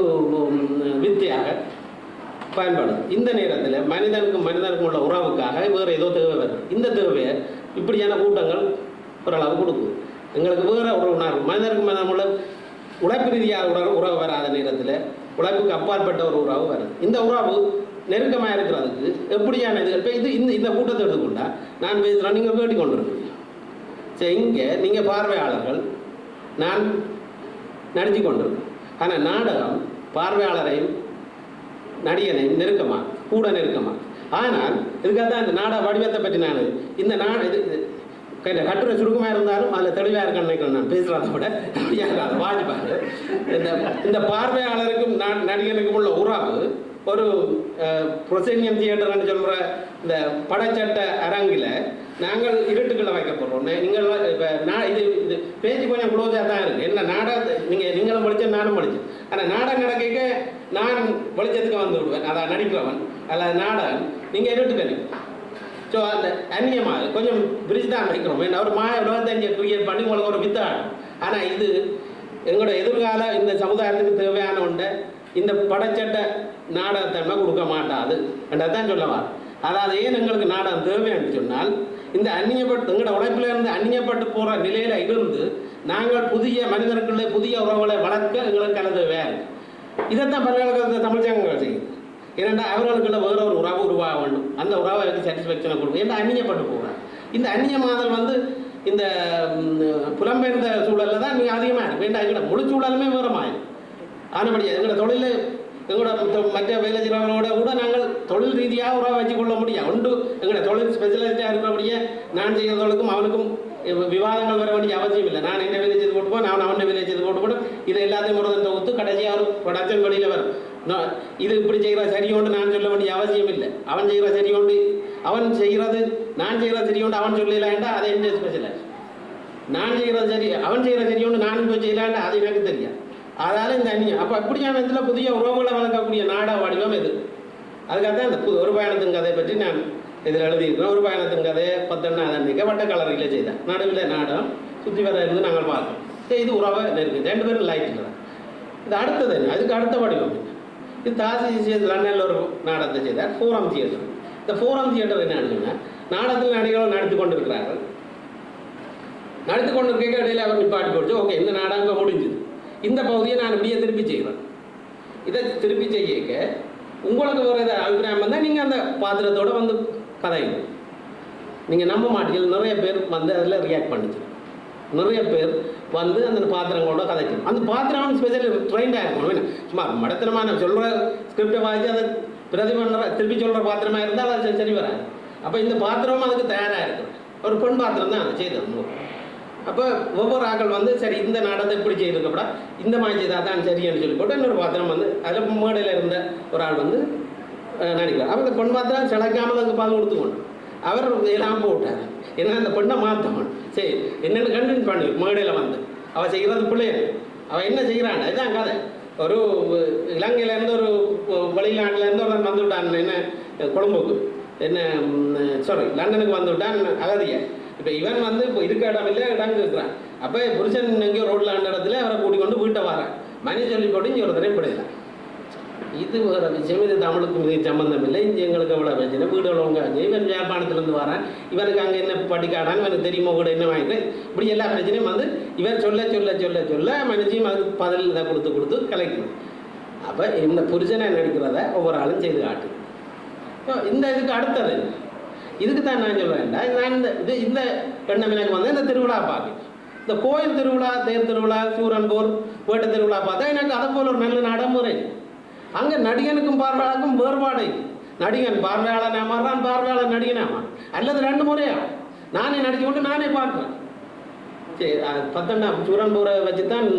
வித்தையாக பயன்படும். இந்த நேரத்தில் மனிதனுக்கும் உள்ள உறவுக்காக வேறு ஏதோ தேவை வருது. இந்த தேவையை இப்படியான கூட்டங்கள் ஓரளவு கொடுக்குது. எங்களுக்கு வேறு ஒரு உணர்வு, மனிதனுக்கும் உள்ள உழைப்பு ரீதியாக உறவு வராத நேரத்தில் உழைப்புக்கு அப்பாற்பட்ட ஒரு உறவு வருது. இந்த உறவு நெருக்கமாக இருக்கிறதுக்கு எப்படியான இது இப்போ இந்த கூட்டத்தை எடுத்துக்கொண்டா நான் பேசுகிறேன், நீங்கள் வேட்டி கொண்டு இருக்கீங்க. சரி, இங்கே நீங்கள் பார்வையாளர்கள், நான் நடித்து கொண்டிருக்கேன். ஆனால் நாடகம் பார்வையாளரையும் நடிகனையும் கூட நெருக்கமாக. ஆனால் இதுக்காக தான் இந்த நாடக வடிவத்தை பற்றி நான் இந்த கட்டுரை சுருக்கமாக இருந்தாலும் அதில் தெளிவாக இருக்கேன்னு நினைக்கிறேன். நான் பேசுகிறத விட வாஜ்பாரு இந்த பார்வையாளருக்கும் நடிகனுக்கும் உள்ள உறவு ஒரு ப்ரொசீனியம் தியேட்டர்னு சொல்கிற இந்த படச்சட்ட அரங்கில் நாங்கள் இருட்டுக்குள்ளே வைக்க போகிறோம். நீங்கள் இப்போ இது பேச்சு கொஞ்சம் க்ளோஸாக தான் இருக்குது. என்ன நாடகத்தை நீங்களும் படித்தேன், நானும் படித்தேன். ஆனால் நாடகம் நடக்க நான் வெளிச்சத்துக்கு வந்து விடுவேன், அதான் நடிக்கிறவன் அல்லது நாடகம், நீங்கள் இருட்டுக்கு நிற்கும். ஸோ அந்த அந்நியமாக கொஞ்சம் பிரிட்ஜ் தான் வைக்கிறோம். ஏன்னா ஒரு மாய உலகத்தை இங்கே கிரியேட் பண்ணி உங்களுக்கு ஒரு வித்தாடும். ஆனால் இது எங்களோட எதிர்கால இந்த சமுதாயத்துக்கு தேவையான ஒன்றை இந்த படச்சட்ட நாடகத்தன்மை கொடுக்க மாட்டாது என்றதான் சொல்லவார். அதாவது ஏன் எங்களுக்கு நாடகம் தேவைன்னு சொன்னால், இந்த எங்களோட உழைப்பில் இருந்து அந்நியப்பட்டு போகிற நிலையில் இருந்து நாங்கள் புதிய மனிதர்களுக்குள்ளே புதிய உறவுகளை வளர்க்க எங்களுக்கு கலந்து வேறு. இதைத்தான் பல்கலைக்கழகத்தில் தமிழ் சங்கங்கள் செய்யுது. ஏன்னா அவர்களுக்குள்ள வேற ஒரு உறவு உருவாக வேண்டும், அந்த உறவை சாட்டிஸ்ஃபேக்ஷனை கொடுக்கும். ஏன்னா அந்நியப்பட்டு போகிறார். இந்த அந்நியமாதல் இந்த புலம்பெயர்ந்த சூழலில் தான் நீங்கள் அதிகமாக இருக்கும். ஏன்னா எங்களோட முழு சூழலுமே வேறமாயிடும். ஆனபடி எங்களோட தொழில் எங்களோட மற்ற வேலை செய்கிறவங்களோட கூட நாங்கள் தொழில் ரீதியாக உறவை வச்சுக்கொள்ள முடியும். ஒன்று எங்களோட தொழில் ஸ்பெஷலிஸ்டாக இருக்கிறபடியே நான் செய்கிறவர்களுக்கும் அவனுக்கும் விவாதங்கள் வர வேண்டிய அவசியம் இல்லை. நான் என்ன வேலை செய்து போட்டுப்போம், நான் அவன் வேலை செய்து போட்டுப்போம். இதை எல்லாத்தையும் முருகன் தொகுத்து கடைசியாக ஒரு ப்ரொடக்ஷன் வெளியில் வரும். இது இப்படி செய்கிற சரியோண்டு நான் சொல்ல வேண்டிய அவசியம் இல்லை. அவன் செய்கிற சரியோண்டு நான் செய்கிறது சரியோண்டு அவன் சொல்லலாண்டா அது என்ன ஸ்பெஷலைஸ். நான் செய்கிறது சரி அவன் செய்கிற சரியோண்டு நானும் போய் செய்யலாண்டா அது எனக்கு தெரியாது. அதால் இந்த அந்நியம் அப்போ அப்படியான இதில் புதிய உறவுகளை வளர்க்கக்கூடிய நாடக வடிவம் இது. அதுக்காக தான் இந்த ஒரு பயணத்தின் கதையை பற்றி நான் இதில் எழுதியிருக்கிறோம். ஒரு பயணத்தின் கதையை 10 வட்ட கலரில் செய்தேன். நடுவில் நாடகம் சுற்றி வர இருந்து நாங்கள் பார்க்கணும். இது உறவை இருக்குது, 2 பேரும் லைட்டில் தான். இது அடுத்தது என்ன, அதுக்கு அடுத்த வடிவம் இது தாசி லண்டனில் ஒரு நாடகத்தை செய்தார், ஃபோரம் தியேட்டர். இந்த ஃபோரம் தியேட்டர் என்ன சொன்னால், நாடகத்தில் நடிகர்கள் நடித்து கொண்டிருக்கிறார்கள். நடித்து கொண்டிருக்க இடையில் அவர் நிப்பாட்டி போட்டு ஓகே இந்த நாடகம் முடிஞ்சுது, இந்த பகுதியை நான் இப்படியே திருப்பி செய்கிறேன். இதை திருப்பி செய்ய உங்களுக்கு ஒரு அபிப்பிராயம் வந்தால் நீங்கள் அந்த பாத்திரத்தோடு வந்து கதைங்க. நீங்கள் நம்ப மாட்டீங்க, நிறைய பேர் வந்து அதில் ரியாக்ட் பண்ணிச்சு. நிறைய பேர் வந்து அந்த பாத்திரங்களோட கதைக்கணும். அந்த பாத்திரம் ஸ்பெஷலி ட்ரெயின்டாக இருக்கணும். சும்மா மடத்தனமான சொல்கிற ஸ்கிரிப்டை வாங்கி அதை பிரதி பண்ணுற திருப்பி சொல்கிற பாத்திரமாக இருந்தால் அது சரி வராது. அப்போ இந்த பாத்திரமும் அதுக்கு தயாராக இருக்கும். ஒரு பெண் பாத்திரம் தான் அதை செய்தது. அப்போ ஒவ்வொரு ஆக்கள் வந்து சரி இந்த நாடகத்தை இப்படி செய்திருக்கப்படா, இந்த மாதிரி செய்தால் தான் சரின்னு சொல்லி போட்டு இன்னொரு பாத்திரம் வந்து அதில் மேடையில் இருந்த ஒரு ஆள் வந்து நடிக்கிறார். அப்போ இந்த பெண் பாத்திரம் சிலைக்காமல் அதுக்கு பால் கொடுத்துக்கணும். அவர் எல்லாம் போட்டார். ஏன்னா அந்த பெண்ணை மாற்றணும். சரி என்னென்னு கண்டினியூ பண்ணி மேடையில் வந்து அவள் செய்கிறது பிள்ளைய அவள் என்ன செய்கிறான் இதுதான் கதை. ஒரு இலங்கையிலேருந்து ஒரு வெளிநாட்டிலேருந்து ஒரு வந்து விட்டான், என்ன கொழும்புக்கு என்ன லண்டனுக்கு வந்து விட்டான் அகதியை. இப்போ இவன் வந்து இப்போ இருக்க இடம் இல்லை இடம் இருக்கிறான். அப்போ புருஷன் எங்கேயோ ரோட்டில் ஆண்ட இடத்துல அவரை கூட்டிக் கொண்டு வீட்டை வரான். மணி சொல்லி போட்டு இங்கே ஒரு தடவை பிடிக்கலாம். இது வேறு விஷயம். இது தமிழுக்கும் இது சம்பந்தம் இல்லை. இங்கே எங்களுக்கு எவ்வளோ பிரச்சனை, வீடுகள் ஒழுங்காச்சு, இவன் யாழ்ப்பாணத்துலேருந்து வரான், இவனுக்கு அங்கே என்ன படிக்காடான்னு இவனுக்கு தெரியுமோ கூட என்ன வாங்கிட்டு இப்படி எல்லா பிரச்சனையும் வந்து இவன் சொல்ல சொல்ல சொல்ல சொல்ல மனுஷியும் அதுக்கு பதில் இதை கொடுத்து கொடுத்து கலைக்கணும். அப்போ இந்த புருஷனை நடிக்கிறத ஒவ்வொரு ஆளும் செய்து காட்டு. இந்த இதுக்கு அடுத்தது இதுக்கு தான் நான் சொல்கிறேன்டா, நான் இந்த எண்ணம் எனக்கு வந்து இந்த திருவிழா பார்க்க, இந்த கோயில் திருவிழா, தேர் திருவிழா, சூரன்பூர், வேட்ட திருவிழா பார்த்தா எனக்கு அதை போல் ஒரு நல்ல நடைமுறை. அங்கே நடிகனுக்கும் பார்வையாளருக்கும் வேறுபாடு. நடிகன் பார்வையாளன் ஏமாறான், பார்வையாளர் நடிகன் ஏமாறான், அல்லது 2 முறையா நானே நடிச்சு கொண்டு நானே பார்க்குறேன். சரி, 19 சூரன்பூரை வச்சு தான்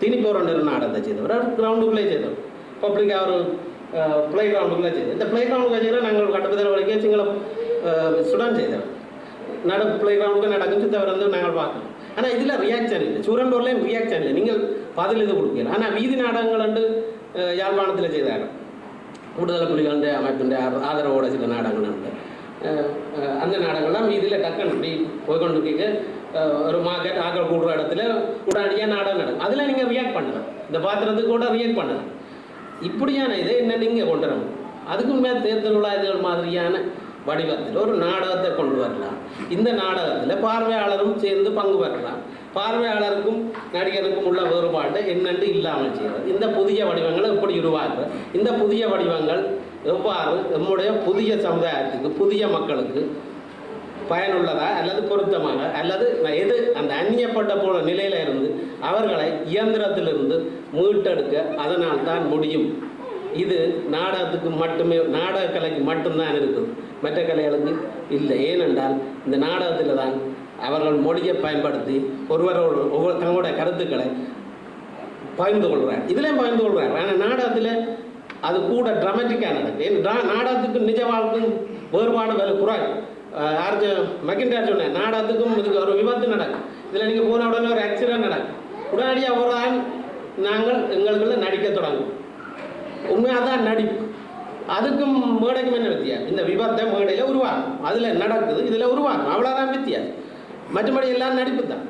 திணிப்போர் நாடகத்தை செய்தவர், கிரவுண்டுக்குள்ளே செய்தவர், பப்ளிக்காக ஒரு பிளே கிரவுண்டுக்குள்ளே செய்தவர். இந்த பிளே கிரவுண்டுக்கு செய்தால் நாங்கள் கட்டுப்பதில் வரைக்கும் சிங்கள சுடன் செய்தவர் பிளே கிரவுண்டுக்கு நடக்கும் சித்தவர் வந்து நாங்கள் பார்க்கணும். ஆனால் இதில் ரியாக்ஷன் இல்லை, சூரன்பூர்லேயும் ரியாக்ஷன் இல்லை, நீங்கள் பதில் இது கொடுக்கல. ஆனால் வீதி நாடகங்கள் வந்து யாழ்ப்பாணத்தில் செய்தாங்க, விடுதலை புலிகள் அமைப்பின் ஆதரவோட சில நாடகங்கள் உண்டு. அந்த நாடகங்கள்லாம் வீதியில் டக்குன்னு இப்படி போய்கொண்டு ஒரு மார்க்கெட் ஆக்கள் கூடுற இடத்துல உடனடியாக நாடகம் நடக்கும். அதில் நீங்கள் ரியாக்ட் பண்ணலாம், இந்த பாத்திரத்துக்கு கூட ரியாக்ட் பண்ணலாம். இப்படியான இதை என்ன நீங்கள் கொண்டு வரணும். அதுக்கும் மேலே தேர்தல் இதுகள் மாதிரியான வடிவத்தில் ஒரு நாடகத்தை கொண்டு வரலாம். இந்த நாடகத்தில் பார்வையாளரும் சேர்ந்து பங்கு பெறலாம். பார்வையாளருக்கும் நடிகருக்கும் உள்ள வேறுபாட்டை என்னென்று இல்லாமல் செய்கிறது. இந்த புதிய வடிவங்களை எப்படி உருவாக்குற, இந்த புதிய வடிவங்கள் எவ்வாறு நம்முடைய புதிய சமுதாயத்துக்கு, புதிய மக்களுக்கு பயனுள்ளதா அல்லது பொருத்தமாக, அல்லது எது அந்த அந்நியப்பட்ட போல நிலையில இருந்து அவர்களை இயந்திரத்திலிருந்து மீட்டெடுக்க அதனால் தான் முடியும். இது நாடகத்துக்கு மட்டுமே, நாடக கலைக்கு மட்டும்தான் இருக்குது, மற்ற கலைகளுக்கு இல்லை. ஏனென்றால் இந்த நாடகத்தில் தான் அவர்கள் மொழியை பயன்படுத்தி ஒவ்வொரு தங்களுடைய கருத்துக்களை பகிர்ந்து கொள்கிறார். இதுலேயும் பகிர்ந்து கொள்கிறார். ஆனால் நாடகத்தில் அது கூட ட்ராமட்டிக்காக நடக்குது. நாடகத்துக்கும் நிஜ வாழ்க்கைக்கும் வேறுபாடு வேலை குறையும். மெக்கின்டார் சொன்னேன், நாடகத்துக்கும் இதுக்கு ஒரு விபத்து நடக்கும். இதில் நீங்கள் போன உடனே ஒரு ஆக்சிடென்ட் நடக்கும். உடனடியாக ஒரு ஆள் நாங்கள் எங்களுக்குள்ள நடிக்க தொடங்கும். உண்மையாக தான் நடிப்பு. அதுக்கும் மேடைக்கும் என்ன வித்தியாசம்? இந்த விபத்தை மேடையில் உருவாகும், அதில் நடக்குது, இதில் உருவாகும், அவ்வளோதான் வித்தியாசம். மற்றபடி எல்லாம் நடிப்பு தான்.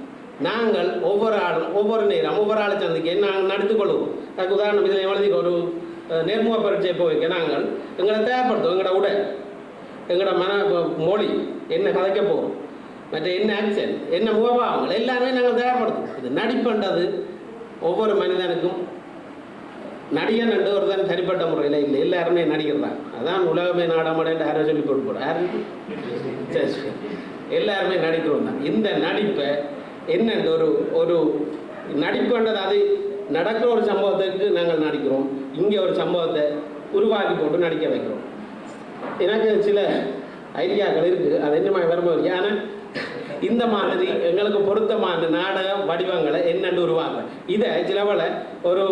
நாங்கள் ஒவ்வொரு ஆளும் ஒவ்வொரு நேரம் ஒவ்வொரு ஆளை சந்திக்க நாங்கள் நடித்துக்கொள்வோம். அதுக்கு உதாரணம் இதில் எழுதி ஒரு நேர்முக பரீட்சை போய்க்க நாங்கள் எங்களை தேவைப்படுத்துவோம். எங்களோட உடல், எங்களோட மொழி, என்ன கதைக்க போகிறோம், மற்ற என்ன ஆக்ஷன், என்ன முகபாவங்கள் எல்லாமே நாங்கள் தேவைப்படுத்துவோம். இது நடிப்புன்றது ஒவ்வொரு மனிதனுக்கும் நடிகன் என்று ஒரு தான் தனிப்பட்ட முறையில் இல்லை, எல்லாருமே நடிகர் தான். அதான் உலகமே நாடகமாடேன் யாரோ சொல்லி போட்டு போட யாரு எல்லாருமே நடிக்கிறோம் தான். இந்த நடிப்பை என்னென்று ஒரு நடிப்புன்றது அது நடக்கிற ஒரு சம்பவத்துக்கு நாங்கள் நடிக்கிறோம். இங்கே ஒரு சம்பவத்தை உருவாக்கி போட்டு நடிக்க வைக்கிறோம். எனக்கு சில ஐடியாக்கள் இருக்குது, அது என்ன வரும்போது. ஆனால் இந்த மாதிரி எங்களுக்கு பொருத்தமான நாடக வடிவங்களை என்னென்று உருவாங்க. இதை சிலவள ஒரு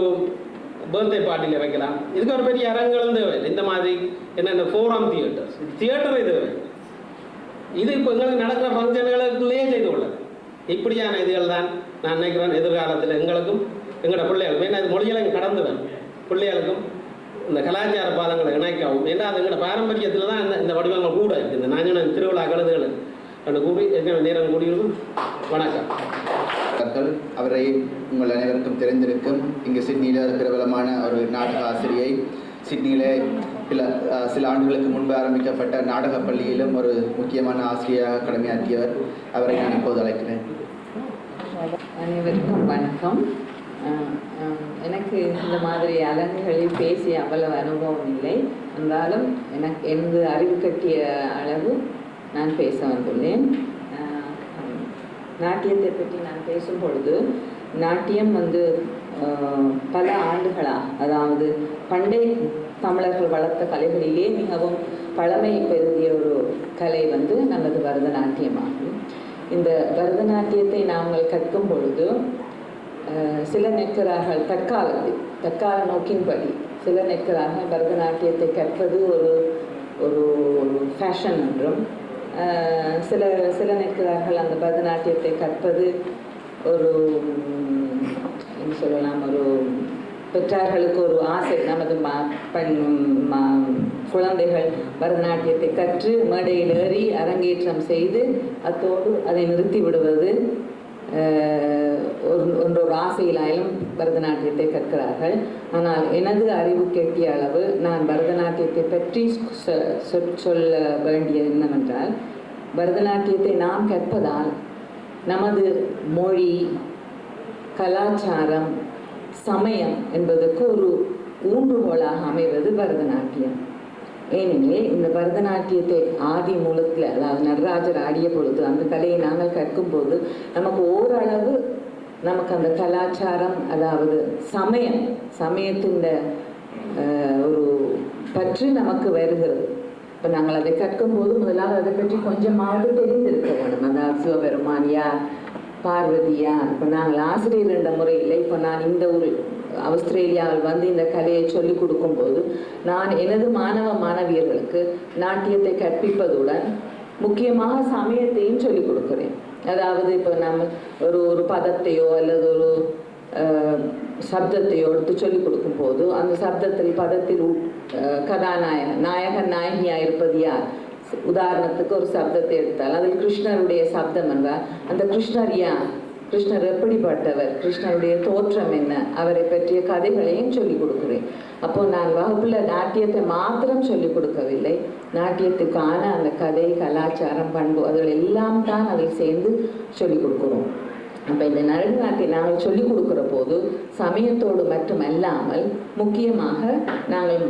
பர்த்டே பார்ட்டியில் வைக்கலாம். இதுக்கு ஒரு பெரிய அரங்களும் தேவை. இந்த மாதிரி என்னென்ன ஃபோரம் தியேட்டர் இது இது இப்போ எங்களுக்கு நடக்கிற ஃபங்க்ஷன்களுக்குள்ளேயே செய்து கொள்ளது. இப்படியான இதுகள் தான் நான் நினைக்கிறேன் எதிர்காலத்தில் எங்களுக்கும் எங்களோட பிள்ளைகளுக்கும், ஏன்னா இது மொழிகளும் கடந்து வரும், பிள்ளைகளுக்கும் இந்த கலாச்சார பாதங்களை இணைக்கவும். ஏன்னா அது எங்களோட பாரம்பரியத்தில் தான் இந்த வடிவங்கள் கூட இருக்குது. இந்த நாங்கள் திருவிழா கழுதுகள் அந்த கூடி நேரம் கூடியிருக்கும். வணக்கம். அவரை உங்கள் அனைவருக்கும் தெரிந்திருக்கும். இங்கு சிட்னியில் பிரபலமான ஒரு நாடக ஆசிரியை. சிட்னியில் சில ஆண்டுகளுக்கு முன்பு ஆரம்பிக்கப்பட்ட நாடக பள்ளியிலும் ஒரு முக்கியமான ஆசிரியராக கடமையாற்றியவர். அவரை நான் இப்போது அழைக்கிறேன். அனைவருக்கும் வணக்கம். எனக்கு இந்த மாதிரி அரங்குகளில் பேசிய அவ்வளவு அனுபவம் இல்லை. இருந்தாலும் எனது அறிவு கட்டிய அளவு நான் பேச வந்துள்ளேன். நாட்டியத்தை பற்றி நான் பேசும் பொழுது, நாட்டியம் பல ஆண்டுகளாக, அதாவது பண்டை தமிழர்கள் வளர்த்த கலைகளிலே மிகவும் பழமை பெருதிய ஒரு கலை நமது பரதநாட்டியமாகும். இந்த பரதநாட்டியத்தை நாங்கள் கற்கும் பொழுது சில நெற்கிறார்கள் தற்கால நோக்கின்படி சில நெற்கிறார்கள் பரதநாட்டியத்தை கற்பது ஒரு ஃபேஷன் என்றும், சில நெற்கிறார்கள் அந்த பரதநாட்டியத்தை கற்பது ஒரு என்ன சொல்லலாம், ஒரு பெற்றார்களுக்கு ஒரு ஆசை. நமது குழந்தைகள் பரதநாட்டியத்தை கற்று மேடையில் ஏறி அரங்கேற்றம் செய்து அத்தோடு அதை நிறுத்தி விடுவது ஒரு ஆசையிலாயும் பரதநாட்டியத்தை கற்கிறார்கள். ஆனால் எனது அறிவு கேட்டிய அளவு நான் பரதநாட்டியத்தை பற்றி சொல்ல வேண்டியது என்னவென்றால், பரதநாட்டியத்தை நாம் கற்பதால் நமது மொழி, கலாச்சாரம், சமயம் என்பதற்கு ஒரு ஊன்றுகோலாக அமைவது பரதநாட்டியம். ஏனெனில் இந்த பரதநாட்டியத்தை ஆதி மூலத்தில், அதாவது நடராஜர் ஆடிய பொழுது அந்த கலையை நாங்கள் கற்கும்போது நமக்கு ஓரளவு நமக்கு அந்த கலாச்சாரம், அதாவது சமயத்தின் ஒரு பற்றி நமக்கு வருகிறது. இப்போ நாங்கள் அதை கற்கும்போது முதலாவது அதை பற்றி கொஞ்சமாவது தெரிந்திருக்க வேண்டும். அதாவது சிவபெருமான் யார், பார்வதி யார். இப்போ நாங்கள் ஆசிரியர் என்ற முறையில், இப்போ நான் இந்த ஒரு ஆஸ்திரேலியாவில் வந்து இந்த கலையை சொல்லிக் கொடுக்கும்போது நான் எனது மாணவியர்களுக்கு நாட்டியத்தை கற்பிப்பதுடன் முக்கியமாக சமயத்தையும் சொல்லிக் கொடுக்குறேன். அதாவது இப்போ நம்ம ஒரு பதத்தையோ அல்லது ஒரு சப்தத்தையோ எடுத்து சொல்லிக் கொடுக்கும்போது அந்த பதத்தில் நாயகன் நாயகியாக இருப்பது யார்? உதாரணத்துக்கு ஒரு சப்தத்தை எடுத்தால் அதில் கிருஷ்ணருடைய சப்தம் என்றால் அந்த கிருஷ்ணர் யார், கிருஷ்ணர் எப்படிப்பட்டவர், கிருஷ்ணருடைய தோற்றம் என்ன, அவரை பற்றிய கதைகளையும் சொல்லிக் கொடுக்குறேன். அப்போ நான் வகுப்புல நாட்டியத்தை மாத்திரம் சொல்லிக் கொடுக்கவில்லை, நாட்டியத்துக்கான அந்த கதை, கலாச்சாரம், பண்பு அதுகள் எல்லாம் தான் அதில் சேர்ந்து சொல்லிக் கொடுக்குறோம். அப்போ இந்த நடனத்தை நாங்கள் சொல்லிக் கொடுக்குற போது சமயத்தோடு மட்டுமல்லாமல் முக்கியமாக நாங்கள்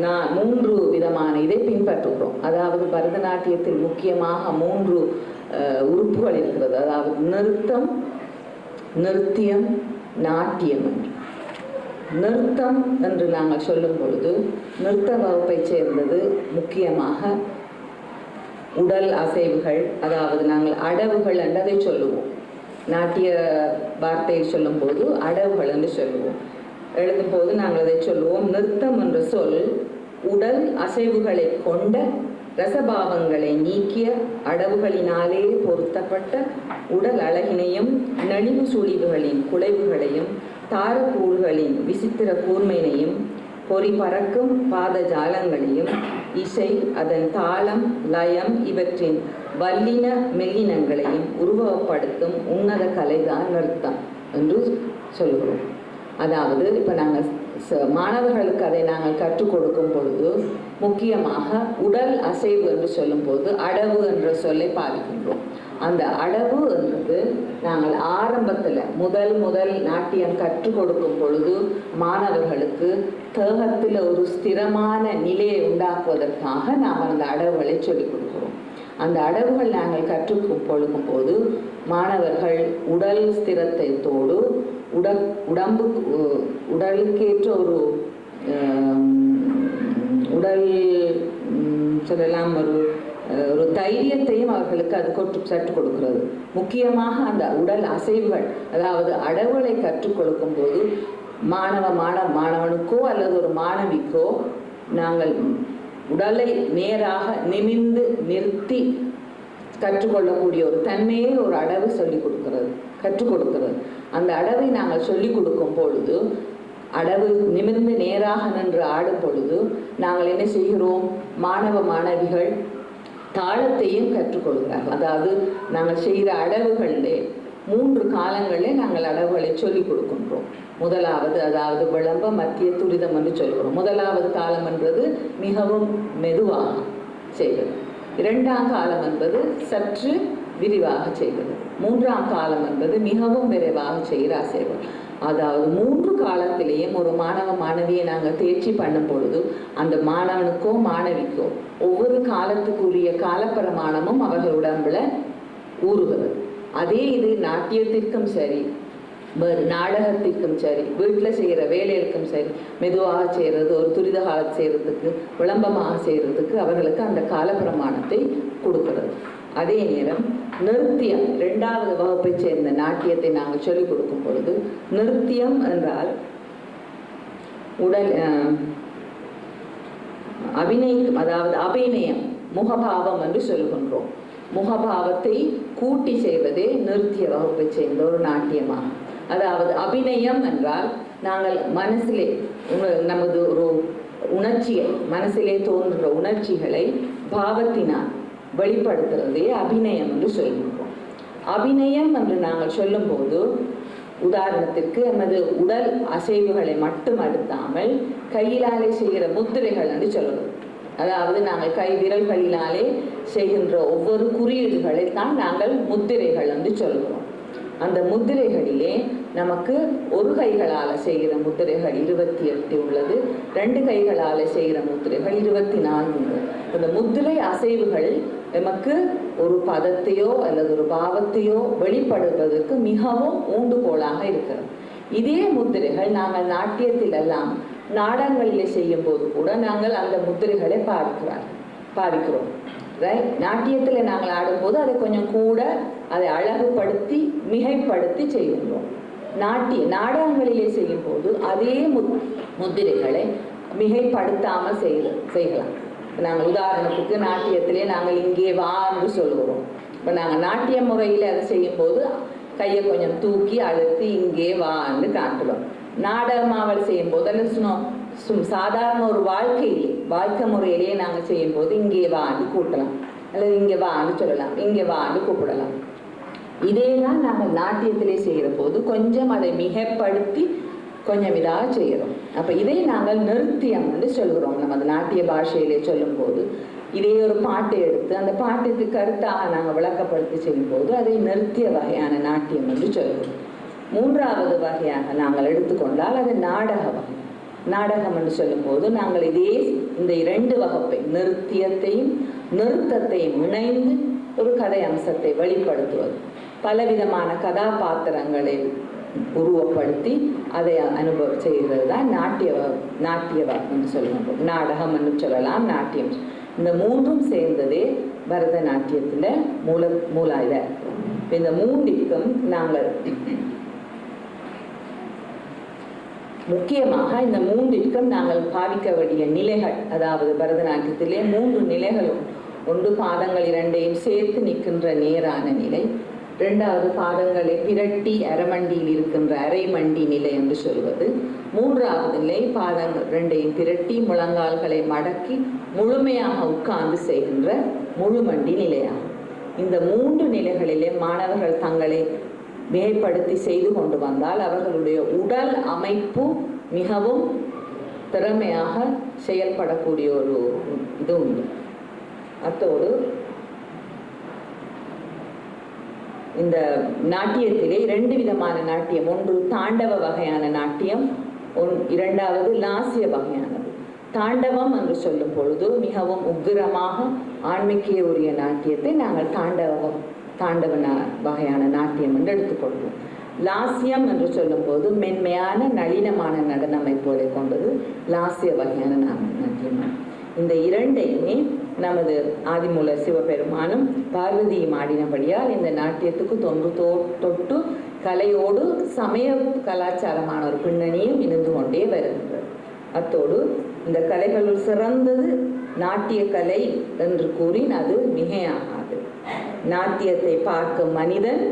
3 விதமான இதை பின்பற்றுகிறோம். அதாவது பரதநாட்டியத்தில் முக்கியமாக 3 உறுப்புகள் இருக்கிறது. அதாவது நிருத்தியம், நாட்டியம் என்று. நிறுத்தம் என்று நாங்கள் சொல்லும் பொழுது நிறுத்த வகுப்பை சேர்ந்தது முக்கியமாக உடல் அசைவுகள், அதாவது நாங்கள் அடவுகள் என்றதை சொல்லுவோம். நாட்டிய வார்த்தையை சொல்லும் போது அடவுகள் என்று சொல்லுவோம். எழுதும் போது நாங்கள் அதை சொல்லுவோம். நிறுத்தம் என்ற சொல் உடல் அசைவுகளை கொண்ட ரசபாவங்களை நீக்கிய அடவுகளினாலே பொருத்தப்பட்ட உடல் அழகினையும் நெளிவு சுழிவுகளின் குலைவுகளையும் தாரக்கூறுகளின் விசித்திர கூர்மையினையும் பொறி பறக்கும் பாத ஜாலங்களையும் இசை, அதன் தாளம், லயம் இவற்றின் வல்லின மெல்லினங்களையும் உருவகப்படுத்தும் உன்னத கலைதான் நிறுத்தம் என்று சொல்கிறோம். அதாவது இப்போ நாங்கள் மாணவர்களுக்கு அதை நாங்கள் கற்றுக் கொடுக்கும் பொழுது முக்கியமாக உடல் அசைவு என்று சொல்லும்போது அடவு என்ற சொல்லை பாதிக்கின்றோம். அந்த அடவு என்பது நாங்கள் ஆரம்பத்தில் முதல் நாட்டியம் கற்றுக் கொடுக்கும் பொழுது மாணவர்களுக்கு தேகத்தில் ஒரு ஸ்திரமான நிலையை உண்டாக்குவதற்காக நாம் அந்த அடவுகளை சொல்லிக் கொடுக்கிறோம். அந்த அடவுகள் நாங்கள் கற்றுக் கொடுக்கும் போது மாணவர்கள் உடல் ஸ்திரத்தோடு உடலுக்கேற்ற ஒரு உடல் சொல்லலாம் ஒரு தைரியத்தையும் அவர்களுக்கு அது கற்றுக் கொடுக்கிறது. முக்கியமாக அந்த உடல் அசைவுகள், அதாவது அடவுகளை கற்றுக் கொடுக்கும் போது மாணவனுக்கோ அல்லது ஒரு மாணவிக்கோ நாங்கள் உடலை நேராக நிமிர்ந்து நிறுத்தி கற்றுக்கொள்ளக்கூடிய ஒரு தன்மையை ஒரு அடவு கற்றுக் கொடுக்கிறது. அந்த அடவை நாங்கள் சொல்லிக் கொடுக்கும் பொழுது அடவு நிமிர்ந்து நேராக நின்று ஆடும் பொழுது நாங்கள் என்ன செய்கிறோம்? மாணவிகள் தாளத்தையும் கற்றுக்கொள்கிறார்கள். அதாவது நாங்கள் செய்கிற அடவுகளிலே 3 காலங்களிலே நாங்கள் அடவுகளை சொல்லிக் கொடுக்கின்றோம். முதலாவது, அதாவது விளம்ப, மத்திய, துரிதம் என்று சொல்கிறோம். முதலாவது காலம் என்பது மிகவும் மெதுவாக செய்வது. 2ஆம் காலம் என்பது சற்று விரிவாக செய்வது. 3ஆம் காலம் என்பது மிகவும் விரைவாக செய்கிற அசைவு. அதாவது 3 காலத்திலேயும் ஒரு மாணவியை நாங்கள் தேர்ச்சி பண்ணும் பொழுது அந்த மாணவனுக்கோ மாணவிக்கோ ஒவ்வொரு காலத்துக்குரிய காலப்பிரமாணமும் அவர்கள் உடம்புல ஊறுகிறது. அதே இது நாட்டியத்திற்கும் சரி, வேறு நாடகத்திற்கும் சரி, வீட்டில் செய்கிற வேலைகளுக்கும் சரி, மெதுவாக செய்கிறது, ஒரு துரித காலம் செய்கிறதுக்கு, விளம்பமாக செய்கிறதுக்கு அவர்களுக்கு அந்த காலப்பிரமாணத்தை கொடுக்கிறது. அதே நேரம் நிருத்தியம், 2வது வகுப்பை சேர்ந்த நாட்டியத்தை நாங்கள் சொல்லிக் கொடுக்கும் பொழுது நிருத்தியம் என்றால் உடல் அபிநயம், அதாவது அபிநயம், முகபாவம் என்று சொல்லுகின்றோம். முகபாவத்தை கூட்டி செய்வதே நிருத்திய வகுப்பை சேர்ந்த ஒரு நாட்டியமாகும். அதாவது அபிநயம் என்றால் நாங்கள் மனசிலே நமது ஒரு உணர்ச்சியை, மனசிலே தோன்றுகிற உணர்ச்சிகளை பாவத்தினால் வெளிப்படுத்துறதே அபிநயம் என்று சொல்கின்றோம். அபிநயம் என்று நாங்கள் சொல்லும்போது உதாரணத்திற்கு நமது உடல் அசைவுகளை மட்டும் அடுத்தாமல் கையிலாலே செய்கிற முத்திரைகள் என்று சொல்லுவோம். அதாவது நாங்கள் கை விரல்களினாலே செய்கின்ற ஒவ்வொரு குறியீடுகளைத்தான் நாங்கள் முத்திரைகள் என்று சொல்கிறோம். அந்த முத்திரைகளிலே நமக்கு ஒரு கைகளால் செய்கிற முத்திரைகள் 28 உள்ளது, 2 கைகளால் செய்கிற முத்திரைகள் 24 உள்ளது. அந்த முத்திரை அசைவுகள் நமக்கு ஒரு பதத்தையோ அல்லது ஒரு பாவத்தையோ வெளிப்படுத்துவதற்கு மிகவும் ஊண்டுகோலாக இருக்கிறது. இதே முத்திரைகள் நாங்கள் நாட்டியத்தில் எல்லாம் நாடகங்களிலே செய்யும் போது கூட நாங்கள் அந்த முத்திரைகளை பாவிக்கிறோம். ரைட்? நாட்டியத்தில் நாங்கள் ஆடும்போது அதை கொஞ்சம் கூட அதை அழகுபடுத்தி மிகைப்படுத்தி செய்கின்றோம். நாடகங்களிலே செய்யும் போது அதே முத்திரைகளை மிகைப்படுத்தாமல் செய்யலாம். நாங்கள் உதாரணத்துக்கு நாட்டியத்திலே நாங்கள் இங்கே வா என்று சொல்கிறோம். இப்போ நாங்கள் நாட்டிய முறையில் அதை செய்யும் போது கையை கொஞ்சம் தூக்கி அழுத்தி இங்கே வா என்று காட்டுவோம். நாடகமாவல் செய்யும் போது அல்லது சாதாரண ஒரு வாழ்க்கை முறையிலேயே நாங்கள் செய்யும் போது இங்கே வாண்டு கூட்டலாம், அல்லது இங்கே வாண்டு சொல்லலாம், இங்கே வாண்டு கூப்பிடலாம். இதே தான் நாங்கள் நாட்டியத்திலே செய்கிற போது கொஞ்சம் அதை மிகப்படுத்தி கொஞ்சம் இதாக செய்கிறோம். அப்போ இதை நாங்கள் நிருத்தியம் என்று சொல்கிறோம். நம்ம அந்த நாட்டிய பாஷையிலே சொல்லும் போது இதே ஒரு பாட்டை எடுத்து அந்த பாட்டுக்கு கருத்தாக நாங்கள் விளக்கப்படுத்தி செய்யும் போது அதை நிருத்திய வகையான நாட்டியம் என்று சொல்கிறோம். 3வது வகையாக நாங்கள் எடுத்துக்கொண்டால் அது நாடக வகை. நாடகம் என்று சொல்லும்போது நாங்கள் இந்த 2 வகுப்பை நிருத்தியத்தையும் நிறுத்தத்தையும் இணைந்து ஒரு கதை அம்சத்தை வெளிப்படுத்துவது, பலவிதமான கதாபாத்திரங்களை உருவப்படுத்தி அதை செய்கிறது தான் நாட்டிய என்று சொல்லுவோம். நாடகம் என்று சொல்லலாம், நாட்டியம். இந்த 3ம் சேர்ந்ததே பரதநாட்டியத்தில் மூலாயுத. இந்த 3க்கும் நாங்கள் முக்கியமாக இந்த 3ற்கும் நாங்கள் பாவிக்க வேண்டிய நிலைகள், அதாவது பரதநாட்டியத்திலே 3 நிலைகளும். ஒன்று பாதங்கள் 2ஐயும் சேர்த்து நிற்கின்ற நேரான நிலை, 2வது பாதங்களை பிரட்டி அரமண்டியில் இருக்கின்ற அரைமண்டி நிலை என்று சொல்வது, 3வது நிலை பாதங்கள் 2ஐயும் பிரட்டி முழங்கால்களை மடக்கி முழுமையாக உட்கார்ந்து செய்கின்ற முழுமண்டி நிலையாகும். இந்த 3 நிலைகளிலே மாணவர்கள் தங்களை மேம்படுத்தி செய்து கொண்டு வந்தால் அவர்களுடைய உடல் அமைப்பு மிகவும் திறமையாக செயல்படக்கூடிய ஒரு இது உண்டு. அத்தோடு இந்த நாட்டியத்திலே 2 விதமான நாட்டியம். ஒன்று தாண்டவ வகையான நாட்டியம், 2வது லாசிய வகையானது. தாண்டவம் என்று சொல்லும் பொழுது மிகவும் உக்கிரமாக ஆண்மைக்கே உரிய நாட்டியத்தை நாங்கள் தாண்டவ வகையான நாட்டியம் என்று எடுத்துக்கொள்வோம். லாசியம் என்று சொல்லும் போது மென்மையான நளினமான நடன அமைப்புகளை கொண்டது லாசிய வகையான நாட்டியம். இந்த 2ஐயுமே நமது ஆதிமூலர் சிவபெருமானும் பார்வதியும் ஆடினபடியால் இந்த நாட்டியத்துக்கு தொட்டு கலையோடு சமய கலாச்சாரமான ஒரு பின்னணியும் இருந்து கொண்டே வருகின்றது. அத்தோடு இந்த கலைகளுள் சிறந்தது நாட்டிய கலை என்று கூறின் அது மிகையாகாது. நாட்டியத்தை பார்க்கும் மனிதன்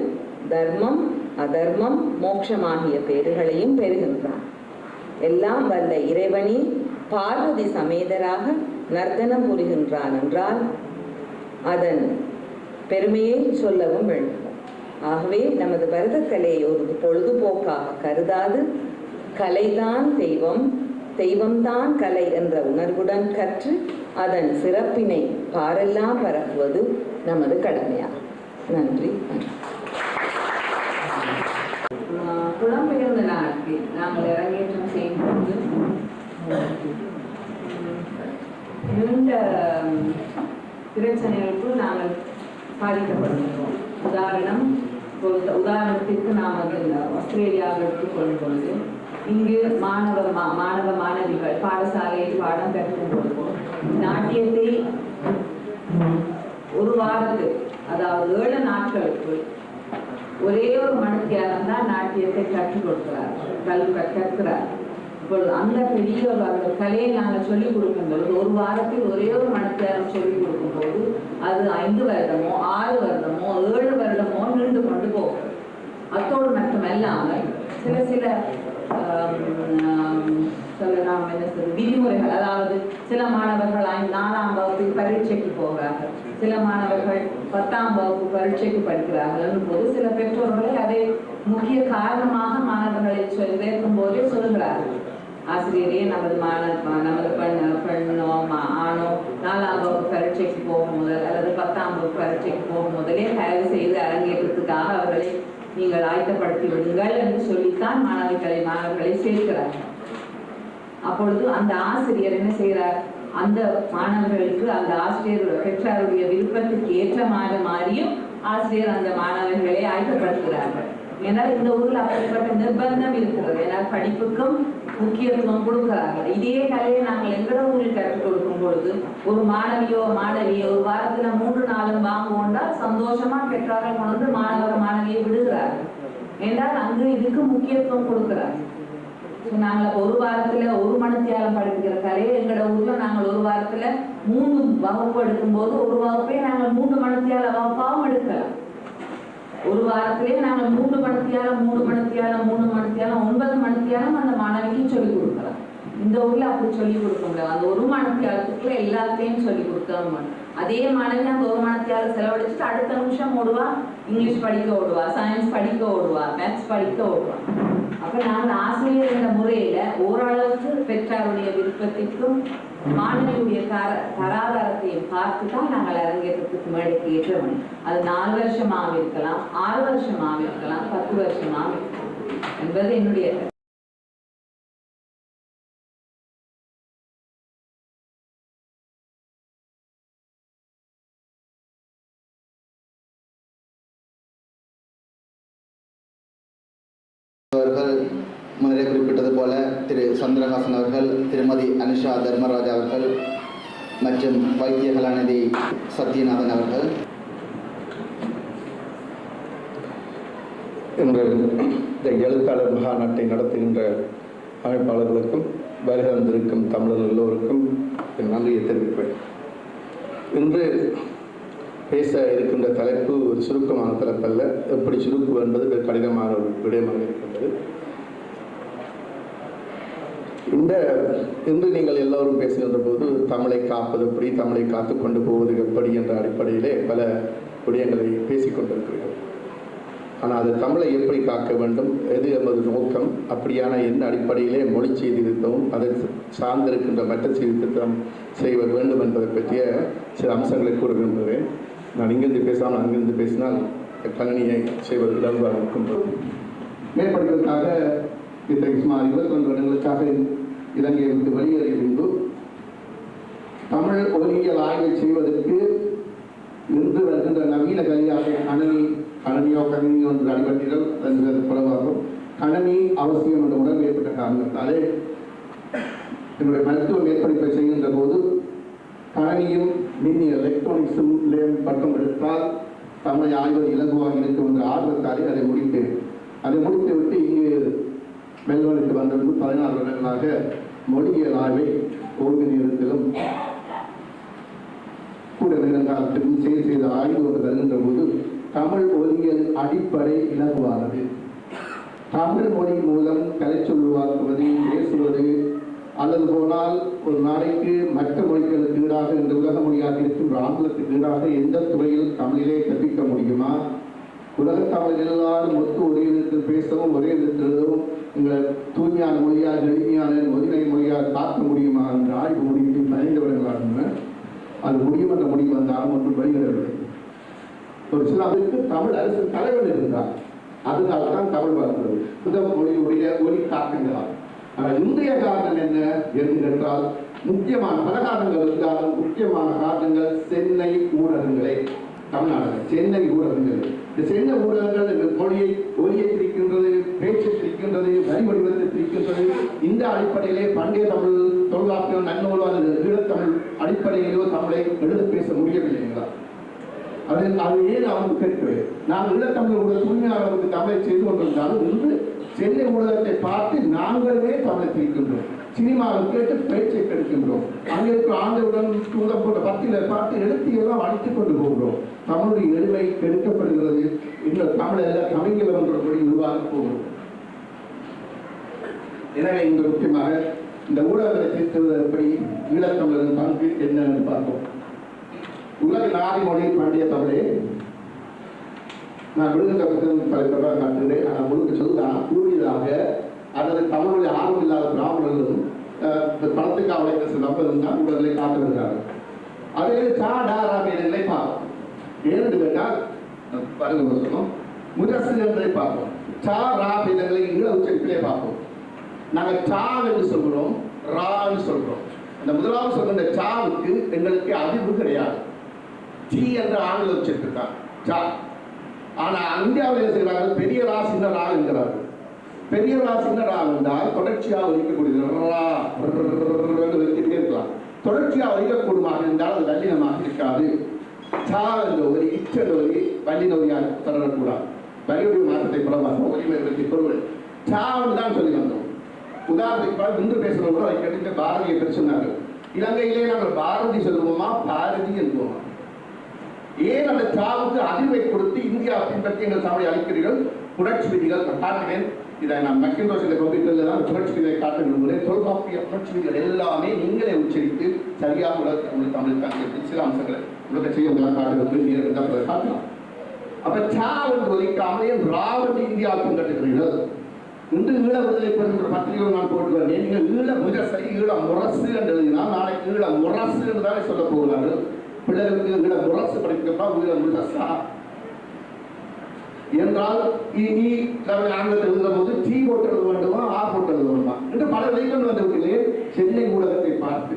தர்மம் அதர்மம் மோட்சமாகிய பேறுகளையும் பெறுகின்றான். எல்லாம் வல்ல இறைவனி பார்வதி சமேதராக நர்த்தனம் புரிகின்றான் என்றால் அதன் பெருமையை சொல்லவும் வேண்டும். ஆகவே நமது பரதக்கலையை ஒரு பொழுதுபோக்காக கருதாது கலைதான் தெய்வம், தெய்வம்தான் கலை என்ற உணர்வுடன் கற்று அதன் சிறப்பினை பாரெல்லாம் பரப்புவது நமது கடமையாகும். நன்றி. புலம்பெயர்ந்த நாட்டில் நாங்கள் அரங்கேற்றம் செய்யும்போது நீண்ட பிரச்சனைகளுக்கு நாங்கள் பாதிக்கப்படுகிறோம். உதாரணத்திற்கு நாம் ஆஸ்திரேலியாவில் எடுத்துக்கொள்ளும் பொழுது இங்கு மாணவிகள் பாடசாலையில் பாடம் கற்கும் பொழுது நாட்டியத்தை ஒரு வாரத்துக்கு, அதாவது 7 நாட்களுக்கு ஒரே ஒரு மணித்தியாலம் தான் நாட்டியத்தை கற்றுக் கற்கிறார். இப்பொழுது அந்த பெரிய அந்த கலையை நாங்கள் சொல்லிக் கொடுக்கும் பொழுது ஒரு வாரத்தில் ஒரே ஒரு மணித்தியாலம் சொல்லிக் கொடுக்கும் போது அது 5 வருடமோ 6 வருடமோ 7 வருடமோ நின்று கொண்டு போகும். அத்தோடு மட்டுமல்லாமல் சில நாம் என்ன சொல்றது விதிமுறைகள், அதாவது சில மாணவர்கள் 4ஆம் வகுப்பில் பரீட்சைக்கு போகிறார்கள், சில மாணவர்கள் 10ஆம் வகுப்பு பரீட்சைக்கு படிக்கிறார்கள் போது சில பெற்றோர்களை அதை முக்கிய காரணமாக மாணவர்களை சேர்க்கும் போதே சொல்கிறார்கள். ஆசிரியரே, நமது பெண்ணோ ஆணோ 4ஆம் வகுப்பு பரீட்சைக்கு போகும் முதல் அல்லது 10ஆம் வகுப்பு பரீட்சைக்கு போகும் முதலே தயவு செய்து அரங்கேற்றத்துக்காக அவர்களை நீங்கள் ஆயத்தப்படுத்தி விடுங்கள் என்று சொல்லித்தான் மாணவர்களை சேர்க்கிறார்கள். அப்பொழுது அந்த ஆசிரியர் என்ன செய்கிறார்? அந்த மாணவர்களுக்கு அந்த ஆசிரியருடைய பெற்றாருடைய விருப்பத்துக்கு ஏற்ற மாதிரியும் ஆசிரியர் அந்த மாணவர்களை ஆயத்தப்படுத்துகிறார்கள். ஏன்னால் இந்த ஊரில் அப்படிப்பட்ட நிர்பந்தம் இருக்கிறது. ஏன்னால் படிப்புக்கும் முக்கியத்துவம் கொடுக்கிறார்கள். இதே கலையை நாங்கள் எங்கட ஊரில் கற்றுக் கொடுக்கும் பொழுது ஒரு மாணவியோ ஒரு வாரத்துல 3 நாளும் வாங்குவோம்னா சந்தோஷமா பெற்றார்கள் கொண்டு மாணவியை விடுகிறார்கள். என்றால் அங்கு இதுக்கு முக்கியத்துவம் கொடுக்கிறார்கள். நாங்கள் ஒரு வாரத்துல 1 மணித்தியாலம் படிக்கிற கலையை எங்கட ஊர்ல நாங்கள் ஒரு வாரத்துல 3 வகுப்பு எடுக்கும் போது ஒரு வகுப்பே நாங்கள் 3 மணித்தியால வகுப்பாகவும் எடுக்கலாம். ஒரு வாரத்திலே நாங்கள் 3 மணித்தியாலம் 9 மணித்தியாலம் அந்த மாணவிக்கு சொல்லிக் கொடுக்கலாம். இந்த ஊர்ல அப்படி சொல்லிக் கொடுக்க முடியாது. அந்த 1 மணித்தியாலத்துக்குள்ள எல்லாத்தையும் சொல்லிக் கொடுக்க. அதே மாணவி அந்த 1 மணித்தியாலம் செலவழிச்சுட்டு அடுத்த நிமிஷம் ஓடுவா, இங்கிலீஷ் படிக்க ஓடுவா, சயின்ஸ் படிக்க ஓடுவா, மேத்ஸ் படிக்க ஓடுவா. அப்ப நாங்கள் ஆசிரியர் என்ற முறையில ஓரளவுக்கு பெற்றாருடைய விருப்பத்திற்கும் மாணவியுடைய தராதரத்தையும் பார்த்துதான் நாங்கள் அரங்கேற்றத்துக்கு மேடைக்கு ஏற்ற முடியும். அது 4 வருஷமாக இருக்கலாம், 6 வருஷமாக இருக்கலாம், 10 வருஷமாக இருக்கலாம் என்பது என்னுடைய அவர்கள் முன்னரே குறிப்பிட்டது போல திரு சந்திரஹாசன் அவர்கள், திருமதி அனுஷா தர்மராஜா அவர்கள் மற்றும் வைத்திய கலாநிதி சத்யநாதன் அவர்கள் இன்று இந்த எழுத்தாளர் மகாநாட்டை நடத்துகின்ற அமைப்பாளர்களுக்கும் வருகை வந்திருக்கும் தமிழர் எல்லோருக்கும் நன்றியை தெரிவிப்பேன். இன்று பேச இருக்கின்ற தலைப்பு ஒரு சுருக்கமான தலைப்பல்ல. எப்படி சுருக்குவது என்பது கடினமான ஒரு விடயமாக இருக்கின்றது. இன்று நீங்கள் எல்லோரும் பேசுகின்ற போது தமிழை காப்பது எப்படி, தமிழை காத்து கொண்டு போவது எப்படி என்ற அடிப்படையிலே பல விடயங்களை பேசிக்கொண்டிருக்கிறீர்கள். ஆனால் அது தமிழை எப்படி காக்க வேண்டும், எது எமது நோக்கம், அப்படியான என்ன அடிப்படையிலே மொழி சீர்திருத்தமும் அதை சார்ந்திருக்கின்ற மற்ற சீர்திருத்தம் செய்ய வேண்டும் என்பதை பற்றிய சில அம்சங்களை கூற விரும்புகிறேன். நான் இங்கிருந்து பேசாமல் அங்கிருந்து பேசினால் கணினியை செய்வது இலகுவாக இருக்கின்றது. மேற்படிப்பதற்காக சுமார் 22 வருடங்களுக்காக இலங்கையை விட்டு வெளியேறிய பின்பு தமிழ் ஒலியியல் ஆய்வை செய்வதற்கு இன்று வருகின்ற நவீன கலையாக கணினியோ ஒன்று அடிபட்டீர்கள் என்பது குறைவாகும். கணினி அவசியம் என்ற உடல் ஏற்பட்ட காரணத்தாலே என்னுடைய மருத்துவ மேற்படிப்பை செய்கின்ற போது கணினியும் மின்னியல் எலக்ட்ரானிக்ஸும் பட்டம் எடுத்தால் தமிழை ஆய்வது இலகுவாக இருக்கும் என்ற ஆர்வத்தாலே அதை முடித்தேன். அதை முடித்துவிட்டு இங்கு மெல்பர்னுக்கு வந்திருந்து 14 வருடங்களாக மொழியியல் ஆய்வை ஓய்வு நேரத்திலும் கூட நேரங்காலத்திலும் செய்த ஆய்வு ஒன்று வருகின்ற போது தமிழ் ஒலியியல் அடிப்படை இலகுவானது. தமிழ் மொழி மூலம் கலை சொல்லுவாக்குவது, பேசுவது அல்லது போனால் ஒரு நாளைக்கு மற்ற மொழிகளுக்கு ஈடாக இந்த உலக மொழியாக இருக்கின்ற ஆங்கிலத்துக்கு ஈடாக எந்த துறையில் தமிழிலே கற்பிக்க முடியுமா? உலக தமிழ் எல்லாரும் ஒரே விதத்தில் பேசவும் ஒரே விதத்தில் எழுதவும் எங்களை தூய்மையான மொழியாக எளிமையான ஒருங்கிணை மொழியாக காக்க முடியுமா என்ற ஆய்வு முடிவு 5 வருடங்களாக அது முடியும் என்ற முடிவு வந்தாலும் ஒன்றும் வெளியிடவில்லை. ஒரு சில அதற்கு தமிழ் அரசு தலைவர் இருந்தார், அதனால தான் தமிழ் வளர்ந்தது. புத மொழியுடைய ஒலி காக்கின்றார். ஆனால் இன்றைய காரணம் என்ன என்று கேட்டால் முக்கியமான பல காரணங்கள் இருந்தாலும் முக்கியமான காரணங்கள் சென்னை ஊடகங்களே. தமிழ்நாடு சென்னை ஊடகங்கள், இந்த சென்னை ஊடகங்கள் இந்த மொழியை ஒலியை பிரிக்கின்றது, பேச்சை பிரிக்கின்றது, வரி வடிவத்தை பிரிக்கின்றது. இந்த அடிப்படையிலே பண்டைய தமிழ் தொல்காப்பியம் நன்னூலோ அல்லது ஈழத்தமிழ் அடிப்படையிலோ தமிழை எடுத்து பேச முடியவில்லைங்களா? அது ஏன் அவனுக்கு கேட்கவே நாங்கள் ஈழத்தமிழ் ஊடக தூய்மையாளர்களுக்கு தமிழை செய்து கொண்டிருந்தாலும் இன்று சென்னை ஊடகத்தை பார்த்து நாங்களே தமிழை பிரிக்கின்றோம். சினிமாவில் கேட்டு பேச்சை கெடுக்கின்றோம். அங்கே இருக்கிற ஆண்டவுடன் தூதம் போன்ற பத்தியில பார்த்து எழுத்தியெல்லாம் அழைத்துக் கொண்டு போகிறோம். தமிழுடைய எளிமை கெடுக்கப்படுகிறது. இந்த தமிழெல்லாம் கவிஞர் என்ற மொழி உருவாக போகிறோம். எனவே இந்த முக்கியமாக இந்த ஊடகங்களை தீர்த்துவது எப்படி, ஈழத்தமிழரின் பங்கு என்ன என்று பார்ப்போம். உலக நாடி மொழி பண்டிய தமிழே, நான் விடுதலை புத்தகம் தலைவராக காட்டுகிறேன். ஆனால் முழுக்க சொல்லுதான் கூடுதலாக அல்லது தமிழுடைய ஆர்வம் இல்லாத பிராமணர்களும் பணத்துக்கு அவளை நம்பரும் தான் உடலை காத்து வருகிறார்கள். அதில் சாடாராமியங்களை பார்ப்போம். ஏன்னு கேட்டால் பாருங்க சொன்னோம், முரசுகளை பார்ப்போம். சா ரா பீடங்களை ஈழ உச்சரிப்பிலே பார்ப்போம். நாங்கள் சா என்று சொல்கிறோம், ரான்னு சொல்கிறோம். இந்த முதலாவது சொல்கிற சாவுக்கு எங்களுக்கு அறிவு கிடையாது. டி என்ற ஆங்கில உச்சரிப்பு தான் சா. ஆனால் இந்தியாவில் என்ன செய்கிறார்கள், பெரிய ரா சின்ன ரா என்கிறார்கள். பெரிய ரா சின்ன ரா என்றால் தொடர்ச்சியாக ஒழிக்கக்கூடியது இருக்கலாம். தொடர்ச்சியாக ஒழிக்கக்கூடுமாக இருந்தால் அது வல்லினமாக இருக்காது. சா என்ற ஒலி, இச்ச என்ற ஒலி வல்லின ஒலியாக தொடரக்கூடாது. வலியுடைய மாற்றத்தை புலமாக ஒலிமை பொருள் சான்னு தான் சொல்லி வந்தோம். உதாரணத்துக்கு இன்று பேசுகிறோம் கூட அதை கேட்டு பாரதியை பற்றி சொன்னார்கள். இலங்கையிலே நாங்கள் பாரதி சொல்லுவோமா பாரதி என்போமா? ஏன் அந்த சாவுக்கு அறிவை கொடுத்து இந்தியா பின்பற்றி எங்கள் தமிழை அளிக்கிறீர்கள்? புரட்சி விதிகள் காட்டுகிறேன். இதை நான் மெக்கின்டோஸ் இந்த கம்ப்யூட்டரில் தான் புரட்சி விதிகளை காட்ட விரும்புகிறேன். தொல்காப்பிய புரட்சி விதிகள் எல்லாமே நீங்களே உச்சரித்து சரியாக உங்களுக்கு தமிழ் காட்டுகிறது. சில அம்சங்களை உங்களுக்கு செய்ய காட்டுகிறது நீங்கள் தான் காட்டலாம். அப்ப சாவன் ஒலிக்காமல் ஏன் ராவணி இந்தியா பின்பற்றுகிறீர்கள்? இன்று ஈழ விடுதலை பெறுகின்ற பத்திரிகை நான் போட்டு வரேன். நீங்கள் ஈழ முரசை ஈழ முரசு என்று எழுதினால் நாளைக்கு ஈழ முரசு என்று தானே சொல்ல போகிறார்கள். பிள்ளைகளுக்கு ஈழ முரசு படிக்கிறப்பா ஈழ முரசா என்றால் நீ ஆங்கிலத்தில் எழுதுகிற போது டீ போட்டு எழுத வேண்டுமா ஆ போட்டு எழுத வேண்டுமா என்று பல வைக்கொண்டு வந்து விட்டீர்கள். சென்னை ஊடகத்தை பார்த்து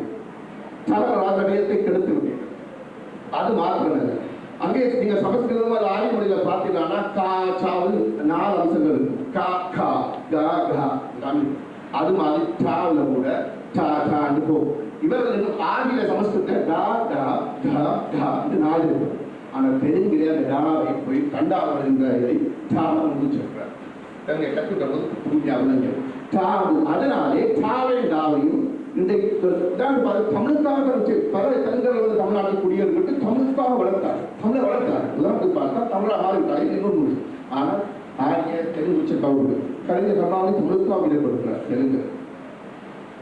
சகராஜத்தை கெடுத்து விட்டீர்கள். அது மாத்திரம் அங்கே நீங்க சமஸ்கிருதம் ஆதி மொழியில பார்த்தீங்கன்னா கா சாவு 4 அம்சங்கள் இருக்கு. கா கா கா கா அது மாதிரி சாவுல கூட சா சான்னு போகும். இவர்கள் ஆதியில சமஸ்கிருத டா டா டா டா 4 இருக்கு. ஆனால் தெலுங்கிலே அந்த டாவை போய் கண்டாவது என்ற சாவு சொல்றார். கற்றுக்கிட்ட போது புரிஞ்சாவது சாவு. அதனாலே சாவை டாவையும் இன்றைக்கு தமிழுக்காக பல தெலுங்கர்கள் வந்து தமிழ்நாட்டில் குடியேறிவிட்டு தமிழுக்காக வளர்த்தார். தமிழை வளர்த்தார். உதாரணத்துக்கு பார்த்தா தமிழை ஆளுக்காக இன்னொரு மொழி. ஆனால் ஆரிய தெலுங்கு உச்சக்காக கலைஞர் கருணாநிதி தமிழுக்காக ஈடுபடுகிறார். தெலுங்கு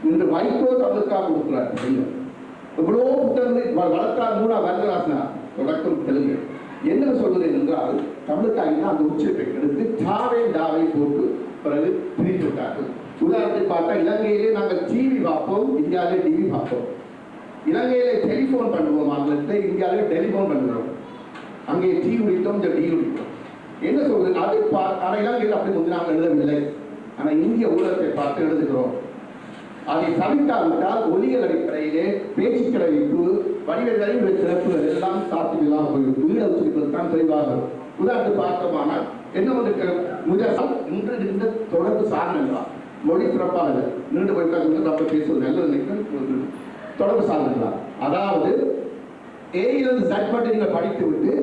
இன்று வைகோ தமிழுக்காக கொடுக்கிறார். தெலுங்கு இவ்வளோ புத்தகங்களை வளர்த்தார். 3 வரதராசனா தொடக்கம் தெலுங்கு. என்ன சொல்வது என்றால் தமிழுக்காக அந்த உச்சத்தை எடுத்து சாவை டாவை போட்டு பிறகு பிரித்து விட்டார்கள். உதாரணத்துக்கு பார்த்தா இலங்கையிலே நாங்கள் டிவி பார்ப்போம், இந்தியாவிலே டிவி பார்ப்போம். இலங்கையிலே டெலிஃபோன் பண்ணுவோம், ஆங்கிலத்தில் இந்தியாவிலே டெலிஃபோன் பண்ணுறோம். அங்கே டீ குடித்தோம், இந்த டீ குடித்தோம். என்ன சொல்றது? அது ஆனால் இலங்கையில் அப்படி வந்து நாங்கள் எழுதவில்லை. ஆனால் இந்திய ஊடகத்தை பார்த்து எழுதுகிறோம். அதை தவிர்க்காவிட்டால் ஒலியல் அடிப்படையிலே பேச்சுக்களை வைப்பு வடிவங்களையும் சிறப்புகள் எல்லாம் சாத்தியமாக போயிடும். ஈழ உச்சரிப்பது தான் தெளிவாக. உதாரணத்துக்கு பார்த்தோமானால் என்ன ஒன்று முதல் இன்று இருந்த தொடர்பு சாதனங்களா மொழி சிறப்பாக நீண்டு போயிட்டாங்க நம்ம பேசுவது நல்லது நினைக்கிறேன். தொடர்பு சாதனங்களா அதாவது ஏயிலிருந்து சட் மட்டும் நீங்கள் படித்து விட்டு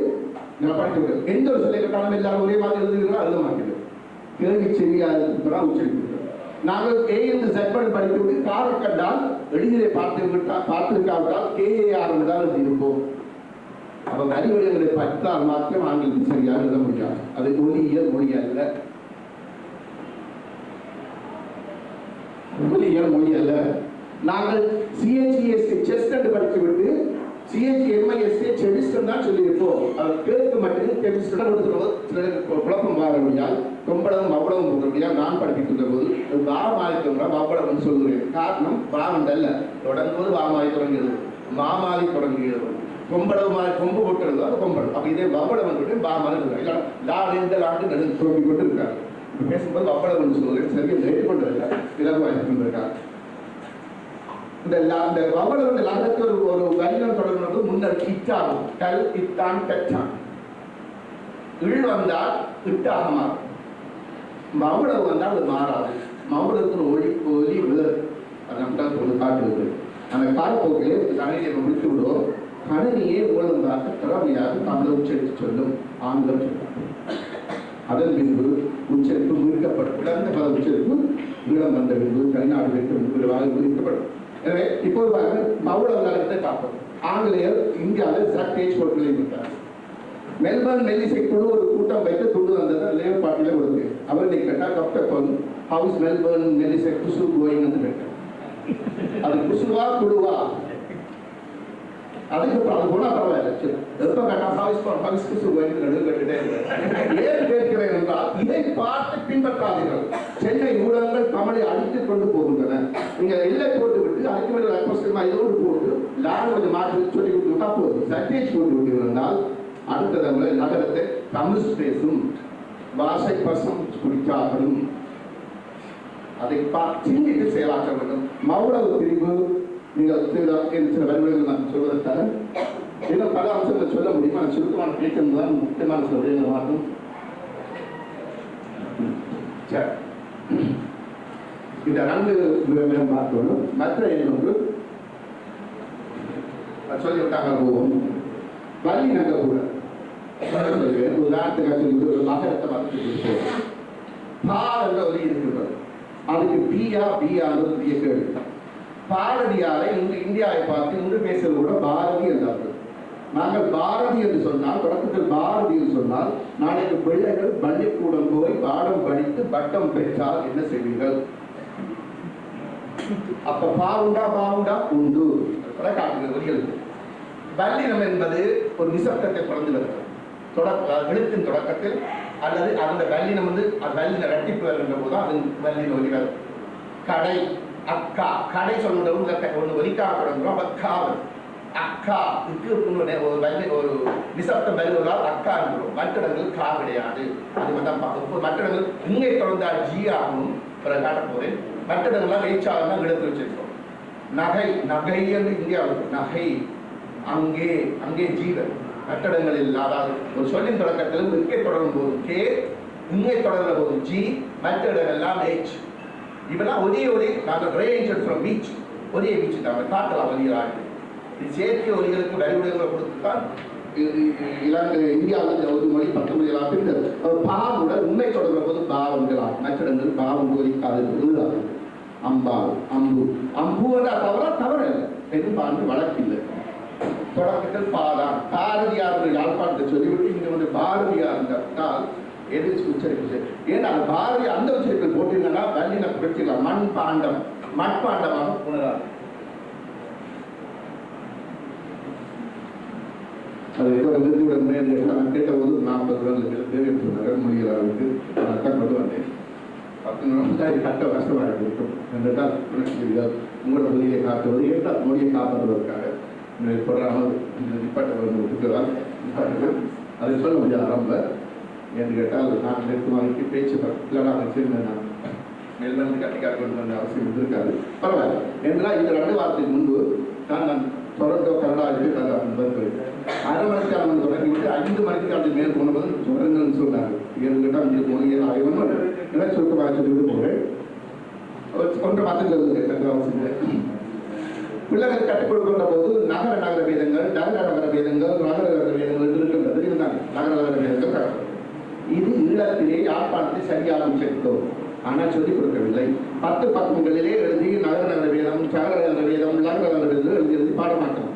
எந்த ஒரு சிலை கட்டாலும் எல்லாரும் ஒரே மாதிரி எழுதுகிறோம் எழுத மாட்டேங்குது. கேள்வி சரியாக உச்சரிப்பு. நாங்கள் ஏயிலிருந்து சட் பண்ணி படித்து விட்டு காரை கண்டால் எளிதிலே பார்த்திருக்காவிட்டால் KAR தான் எழுதியிருப்போம். அப்போ வரிவடிகளை படித்தால் மாத்திரம் ஆங்கிலத்தில் சரியாக எழுத முடியாது. அது ஒலியியல் மொழி அல்ல. ஒலியியல் மொழி அல்ல. நாங்கள் CHEST செஸ்ட் என்று படித்து விட்டு CHMIST செடிஸ்டன் தான் சொல்லியிருப்போம். அவர் கேட்க மட்டும் கெமிஸ்டன் குழப்பம் மாற முடியாது. கொம்பளவும் அவ்வளவும் போக முடியாது. நான் படிக்கின்ற போது வாமாதித்தோம்னா அவ்வளவு சொல்கிறேன். காரணம் வாமண்டல்ல தொடங்குவது வாமாதி தொடங்குகிறது, மாமாதி தொடங்குகிறது. கொம்பளவு மாதிரி கொம்பு போட்டுருந்தோம் அது கொம்பளம். அப்போ இதே வவ்வளவன் விட்டு பாமாதி இல்லை லாடு இந்த லாண்டு நடுந்து தோண்டி கொண்டு இருக்காங்க. இப்போ பேசும்போது வவ்வளவன் சொல்கிறேன் சரியாக ரேட்டு கொண்டு இருக்காங்க, இலகுவாக கொண்டு இருக்காங்க. இந்த வவ்வளவன் லாகத்து ஒரு வரிகள் தொடர்பு முன்னர் இட்டாகும். கல் இத்தான் கச்சான் இழ் வந்தால் இட்டாக மாறும். மவுளவு வந்தால் அது மாறாது. மவுளத்தின் ஒலி விழு அது நம்மளால் கொண்டு காட்டுவது. அந்த காலப்போக்கிலே கணினியை முடித்து விடுவோம். கணினியே மூலமாக திறமையாக தமிழை உச்சரித்து சொல்லும், ஆங்கிலம் சொல்லும். அதன் பின்பு உச்சரிப்பு மீட்கப்படும். இழந்த பல உச்சரிப்பு ஈழம் வந்த பின்பு தமிழ்நாடு விரிவாக மீட்கப்படும். எனவே இப்போது மவுளவு காலத்தை பார்ப்போம். ஆங்கிலேயர் இந்தியாவில் சர்டேஜ் பொருட்களை விட்டார். மெல்பர்ன் மெல்லிசை குழு ஒரு கூட்டம் வைத்து துண்டு வந்தது லேவர் பார்ட்டியில் கொடுத்து அவர் நீ கேட்டால் டாக்டர் பொன் ஹவுஸ் மெல்பர்ன் மெல்லிசை குசு கோயிங் வந்து கேட்டார். அது குசுவா குழுவா அதுக்கு அது போனால் பரவாயில்ல. எப்போ கேட்டால் ஹவிஸ்க்கு கேட்டுட்டே இருக்கேன். ஏன் கேட்கிறேன் என்றால் இதை பார்த்து பின்பற்றாதீர்கள். சென்னை ஊடகங்கள் தமிழை அடித்துக் கொண்டு போகின்றன. நீங்கள் எல்லை போட்டு விட்டு அதுக்கு மேலே இதோடு போட்டு லாங்குவேஜ் மாற்றி சொல்லி கொடுத்துட்டா போதும். சர்டிஃபிகேட் போட்டு விட்டீர்கள் அடுத்த நகரத்தை தமிழ் பேசும் பாஷை பசம் குடிக்காமலும் அதை சிந்தித்து செயலாக்க வேண்டும். மௌனவு பிரிவு நீங்கள் சில வரிவுகள் நான் சொல்வதற்காக இன்னும் பல அம்சங்கள் சொல்ல முடியும். ஆனால் சுருக்கமான பேச்சு தான் முக்கியமான சில விடயங்கள் மாற்றும். இந்த 2 பார்க்கணும். மற்ற இன்னொன்று சொல்லிவிட்டாங்க போவோம். வலி நங்க கூட உதாரணத்துக்கு ஒரு நகரத்தை பார்த்து பா என்ற ஒரு இருக்கிறது. அதுக்கு பிஆர் கேள்வி. பாரதியாரை இந்தியாவை பார்த்து இன்று பேசுவது கூட பாரதி என்றார்கள். நாங்கள் பாரதி என்று சொன்னால் தொடக்கத்தில் பாரதி என்று சொன்னால் நாளைக்கு பிள்ளைகள் பள்ளிக்கூடம் போய் பாடம் படித்து பட்டம் பெற்றால் என்ன செய்வீர்கள்? அப்ப பாவுண்டா உண்டு காட்டுகிறது. வல்லினம் என்பது ஒரு நிசப்தத்தை பிறந்து வருகிறது. எழுத்தின் தொடக்கத்தில் அல்லது அந்த வல்லினம் வல்லின ரட்டிப்பு வருகின்ற போது அது வல்லின ஒலிகள். கடை அக்கா கடை சொல்லுற ஒன்று ஒலிக்கா தொடங்குறோம். அக்காவது அக்காவுக்கு ஒரு நிசப்தம் வருவதால் அக்கா என்கிறோம். மற்ற இடங்கள் கா கிடையாது. அது மற்ற இடங்கள் இங்கே தொடர்ந்தால் ஜி ஆகும். பிறகு காட்ட போறேன். மற்ற இடங்கள்லாம் ரீச்சாக தான் எடுத்து வச்சிருக்கோம். நகை நகை என்று இந்தியாவுக்கு நகை அங்கே ஜீவன். கட்டடங்களில் அதாவது ஒரு சொல்லின் தொடக்கத்திலும் இங்கே தொடரும் போது கே, இங்கே தொடர்ந்த போது ஜி, மற்ற இடங்கள்லாம் ஹெச். இப்பெல்லாம் ஒரே நாங்கள் ரேஞ்ச் ஃப்ரம் பீச் ஒரே பீச் தான் காட்டலாம் ஒலிகளாக. இது செயற்கை ஒலிகளுக்கு வரிவுடைகளை கொடுத்துதான் இலங்கை இந்தியாவில் ஒரு மொழி 10 மொழிகளாக பிரிந்தது. பாவுடன் உண்மை தொடர்ந்த போது பாவங்களாக மற்ற இடங்கள் பாவம் ஒலிக்காது. அம்பாள் அம்பு அம்பு தவறு பெரும்பான்மை வழக்கில்லை. தொடக்கத்தில் பாதான் பாரதியார் யாழ்ப்பாணத்தை சொல்லிவிட்டு இங்க வந்து பாரதியார் கட்டால் எது உச்சரிப்பு. ஏன்னா பாரதி அந்த உச்சரிப்பில் போட்டீங்கன்னா வல்லின புரட்சிகள் மண்பாண்டமாக உணராது. அது கேட்டபோது 40 வருடங்களுக்கு மொழிகளாருக்கு கொண்டு வந்தேன். 10 நிமிடம் கட்ட கஷ்டமாக இருக்கும் என்றால் உங்களோட மொழியை காட்டுவது என்றால் மொழியை காப்பாற்றுவதற்காக தொடராமல் நிப்பாட்டவர்கள் அதை சொல்ல முடியாது. ரொம்ப என்று கேட்டால் நான் நெருக்கமானிக்கு பேச்சு இல்லைனா வச்சிருந்தேன். நான் மேல்மருந்து கட்டிக்காக்க வேண்டும் அவசியம் இருக்காது. பரவாயில்ல என்றால் இந்த 2 வாரத்துக்கு முன்பு நான் டொரண்டோ கனடாவுக்கு போயிருக்கேன். 1/2 மணிக்காலம் தொடங்கிவிட்டு 5 மணிக்காலத்துக்கு மேல் போனபோது தொடங்குன்னு சொன்னாங்க. ஏன்னு கேட்டால் இங்கே போனீங்க ஆய்வன் என்ன சுருக்கமாக சொல்லிவிட்டு போகிறேன். 1 மாதத்தில் அவசியம் பிள்ளைகள் கற்றுக் கொடுக்கின்ற போது நகர வேதங்கள் நகர வேதங்கள் இருக்கின்றது. இருந்தாங்க நகர வேதங்கள். இது ஈழத்திலே யாழ்ப்பாணத்தை சரியாக சேர்த்தோம். ஆனால் சொல்லிக் கொடுக்கவில்லை. 10 பக்கங்களிலே எழுதி நகர வேதம் நகர வேதம் வேதம் எழுதி பாடமாட்டோம்.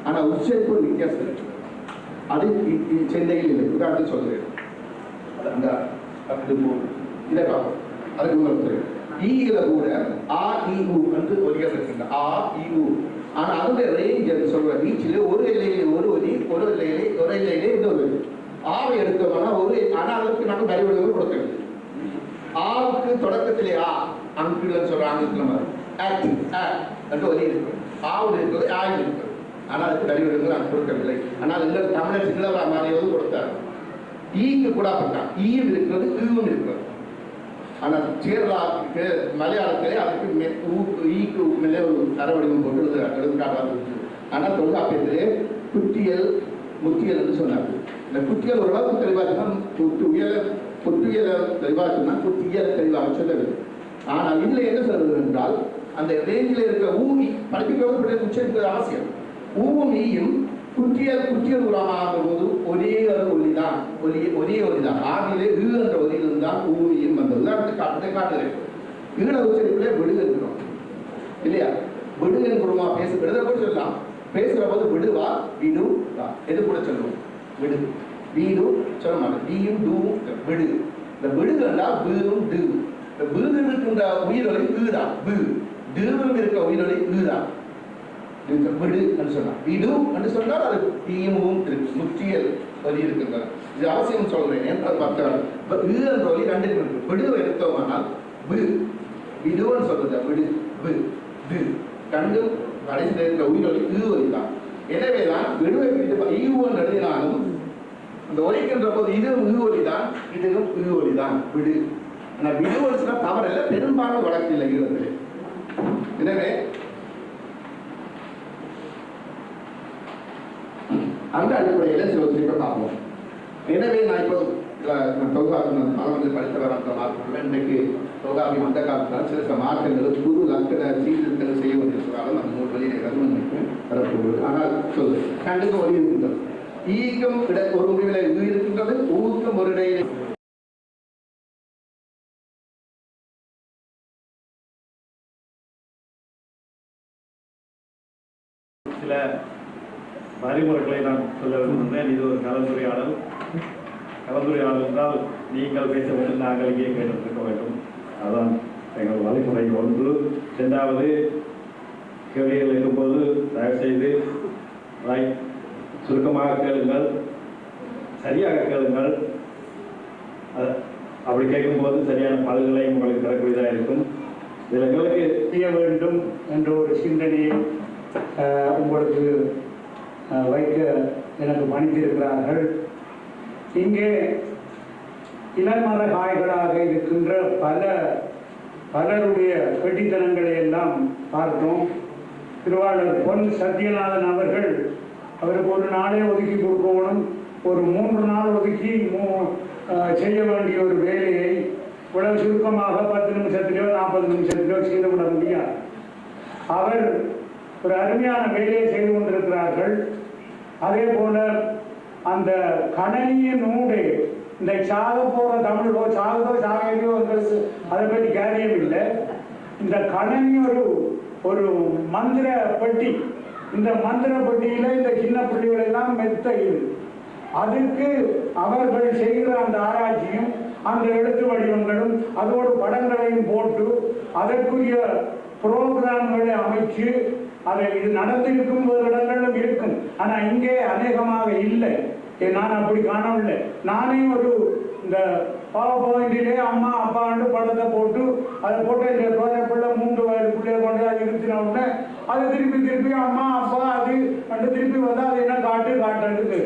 ஆனால் உச்சரிப்பு வித்தியாசம் இருக்கு. அது சென்னையில் இல்லை. உதாரணத்தை சொல்கிறேன். அந்த இதை பார்ப்போம். அதுக்கு உங்களுக்கு ஈல கூட ஆ இ உ என்று ஒலிகள் இருக்கின்ற ஆ இ உ. ஆனால் அதனுடைய ரேஞ்ச் என்று சொல்ற ரீச்சிலே ஒரு எல்லையிலே ஒரு ஒலி, ஒரு எல்லையிலே இன்னொரு ஒலி. ஆவை எடுத்தோம்னா ஆனால் அதற்கு நாங்கள் வரிவடைகள் கொடுக்க வேண்டும். ஆவுக்கு தொடக்கத்திலே அங்கிள் சொல்ற ஆங்கிலத்தில் என்று ஒலி இருக்கிறது. ஆவில் இருக்கிறது ஆயில் இருக்கிறது. ஆனால் அதுக்கு வரிவடைகள் நாங்கள் கொடுக்கவில்லை. ஆனால் எங்கள் தமிழர் சிங்களவர் மாறியவது கொடுத்தார். ஈக்கு கூட அப்படித்தான். ஈயும் இருக்கிறது ஈவும் இருக்கிறது. ஆனால் கேரளாவுக்கு மலையாளத்திலே அதுக்கு ஈக்கு மேலே ஒரு தரவடிவம் போட்டு எழுதுக்காட்டாக இருந்துச்சு. ஆனால் தொல்காப்பியத்திலே குட்டியல் முத்தியல் என்று சொன்னார்கள். இந்த குட்டியல் ஓரளவுக்கு தெளிவாச்சுன்னா குட்டியலை தெளிவாச்சுன்னா குட்டியல் தெளிவாக சொல்லவில்லை. ஆனால் இதில் என்ன சொல்வது என்றால் அந்த ரேஞ்சில் இருக்கிற ஊமி படிப்பிக்கப்பட்ட உச்சரிப்பது அவசியம். ஊவும் ஈயும் குட்டியல் உரமாகும் போது ஒரே ஒலிதான் ஒரே ஒலிதான். ஆகிலே ஈ என்ற ஒலியிலிருந்தான் ஊமியும் வந்தது. அதை காட்டுகிறேன். ஈழ உச்சரிப்பிலே விடு இருக்கிறோம் இல்லையா? விடுவின் குடும்பமா எழுத கூட சொல்லலாம். பேசுகிற போது விடுவா விடு எது கூட சொல்லுவோம். விடு வீடு சொல்ல மாட்டோம். வீயும் டூவும் விடு. இந்த விடுகண்டா வீடும் டு. இந்த வீடு இருக்கின்ற உயிரொலி ஈதான். வீ டூவும் இருக்க உயிரொலி ஈதான். விடு என்று சொன்னார். விடு என்று சொன்னால் அது தீமும் இருக்கு, முற்றியல் வரி இருக்கின்றன. இது அவசியம் சொல்றேன் என்றால் பார்த்தால் என்ற வழி ரெண்டு இருக்கு. விடு எடுத்தோமானால் விடுன்னு சொல்றது விடு வி ரெண்டும் கடைசியில் இருக்கிற உயிரொலி ஈவொலி தான். எனவேதான் விடுவை பிடித்து ஈவோன்னு எழுதினாலும் அந்த ஒலிக்கின்ற போது இது ஈவொலி தான், இதுவும் ஈவொலி தான் விடு. ஆனால் விடுவல்ஸ்னா தவறல்ல, பெரும்பாலும் வழக்கில் இருக்கிறது. எனவே அந்த அடிப்படையில் சில குறிப்பை பார்ப்போம். எனவே நான் இப்போ தொகுதி படித்த வர இன்றைக்கு தொகாபி அந்த காலத்தால் சில மாற்றங்கள் புது லக்கண சீர்திருத்தங்கள் செய்ய வந்திருக்கிறாலும் அந்த 3 வழியை கருமன்மைக்கு வரப்போகுது. ஆனால் சொல்லு கண்டிப்பாக வழி இருக்கின்றது. ஈகம் ஒரு முடிவில் இருக்கின்றது, ஊக்கம் ஒரு இடையிலே. சில வழிமுறைகளை நான் சொல்ல விரும்புகிறேன். இது ஒரு கலந்துரையாடல் என்றால் நீங்கள் பேச வேண்டும், நாங்கள் இங்கே கேட்டிருக்க வேண்டும். அதுதான் எங்கள் வழிமுறை. ஒன்று. இரண்டாவது, கேள்விகள் இருக்கும்போது தயவுசெய்து சுருக்கமாக கேளுங்கள், சரியாக கேளுங்கள். அப்படி கேட்கும்போது சரியான பதில்களை உங்களுக்கு தரக்கூடியதாக இருக்கும். இதில் எங்களுக்கு செய்ய வேண்டும் என்ற ஒரு சிந்தனையை உங்களுக்கு வைக்க எனக்கு பணித்திருக்கிறார்கள். இங்கே இளமர காய்களாக இருக்கின்ற பலருடைய கெட்டித்தனங்களை எல்லாம் பார்த்தோம். திருவாளர் பொன் சத்யநாதன் அவருக்கு ஒரு நாளே ஒதுக்கி கொடுக்கணும், ஒரு 3 நாள் ஒதுக்கி செய்ய வேண்டிய ஒரு வேலையை இவ்வளவு சுருக்கமாக 10 நிமிஷத்திலோ 40 நிமிஷத்திலோ செய்துவிட முடியாது. அவர் ஒரு அருமையான வேலையை செய்து கொண்டிருக்கிறார்கள். அதே போல அந்த கணனியினூடே இந்த சாக போற தமிழோ சாகுதோ சாகையோ எங்களுக்கு அதை பற்றி காரியம் இல்லை. இந்த கணனி ஒரு மந்திர பெட்டி. இந்த மந்திர பெட்டியில இந்த சின்ன பிள்ளைகள் எல்லாம் மெத்த அதுக்கு அவர்கள் செய்கிற அந்த ஆராய்ச்சியும் அந்த எழுத்து வடிவங்களும் அதோடு படங்களையும் போட்டு அதற்குரிய புரோகிராம்களை அமைச்சு அதை இது நடந்திருக்கும் ஒரு இடங்களும் இருக்கும். ஆனா இங்கே அநேகமாக இல்லை. நான் அப்படி காணவில்லை. நானே இந்த பவர் பாயிண்டிலே அம்மா அப்பாண்டு படத்தை போட்டு அதை போட்டு இந்த பிள்ளை 3 வயது பிள்ளைய கொண்டு அது இருத்தின உடனே அது திருப்பி அம்மா அப்பா அது கண்டு திருப்பி வந்து அது என்ன காட்டுறது.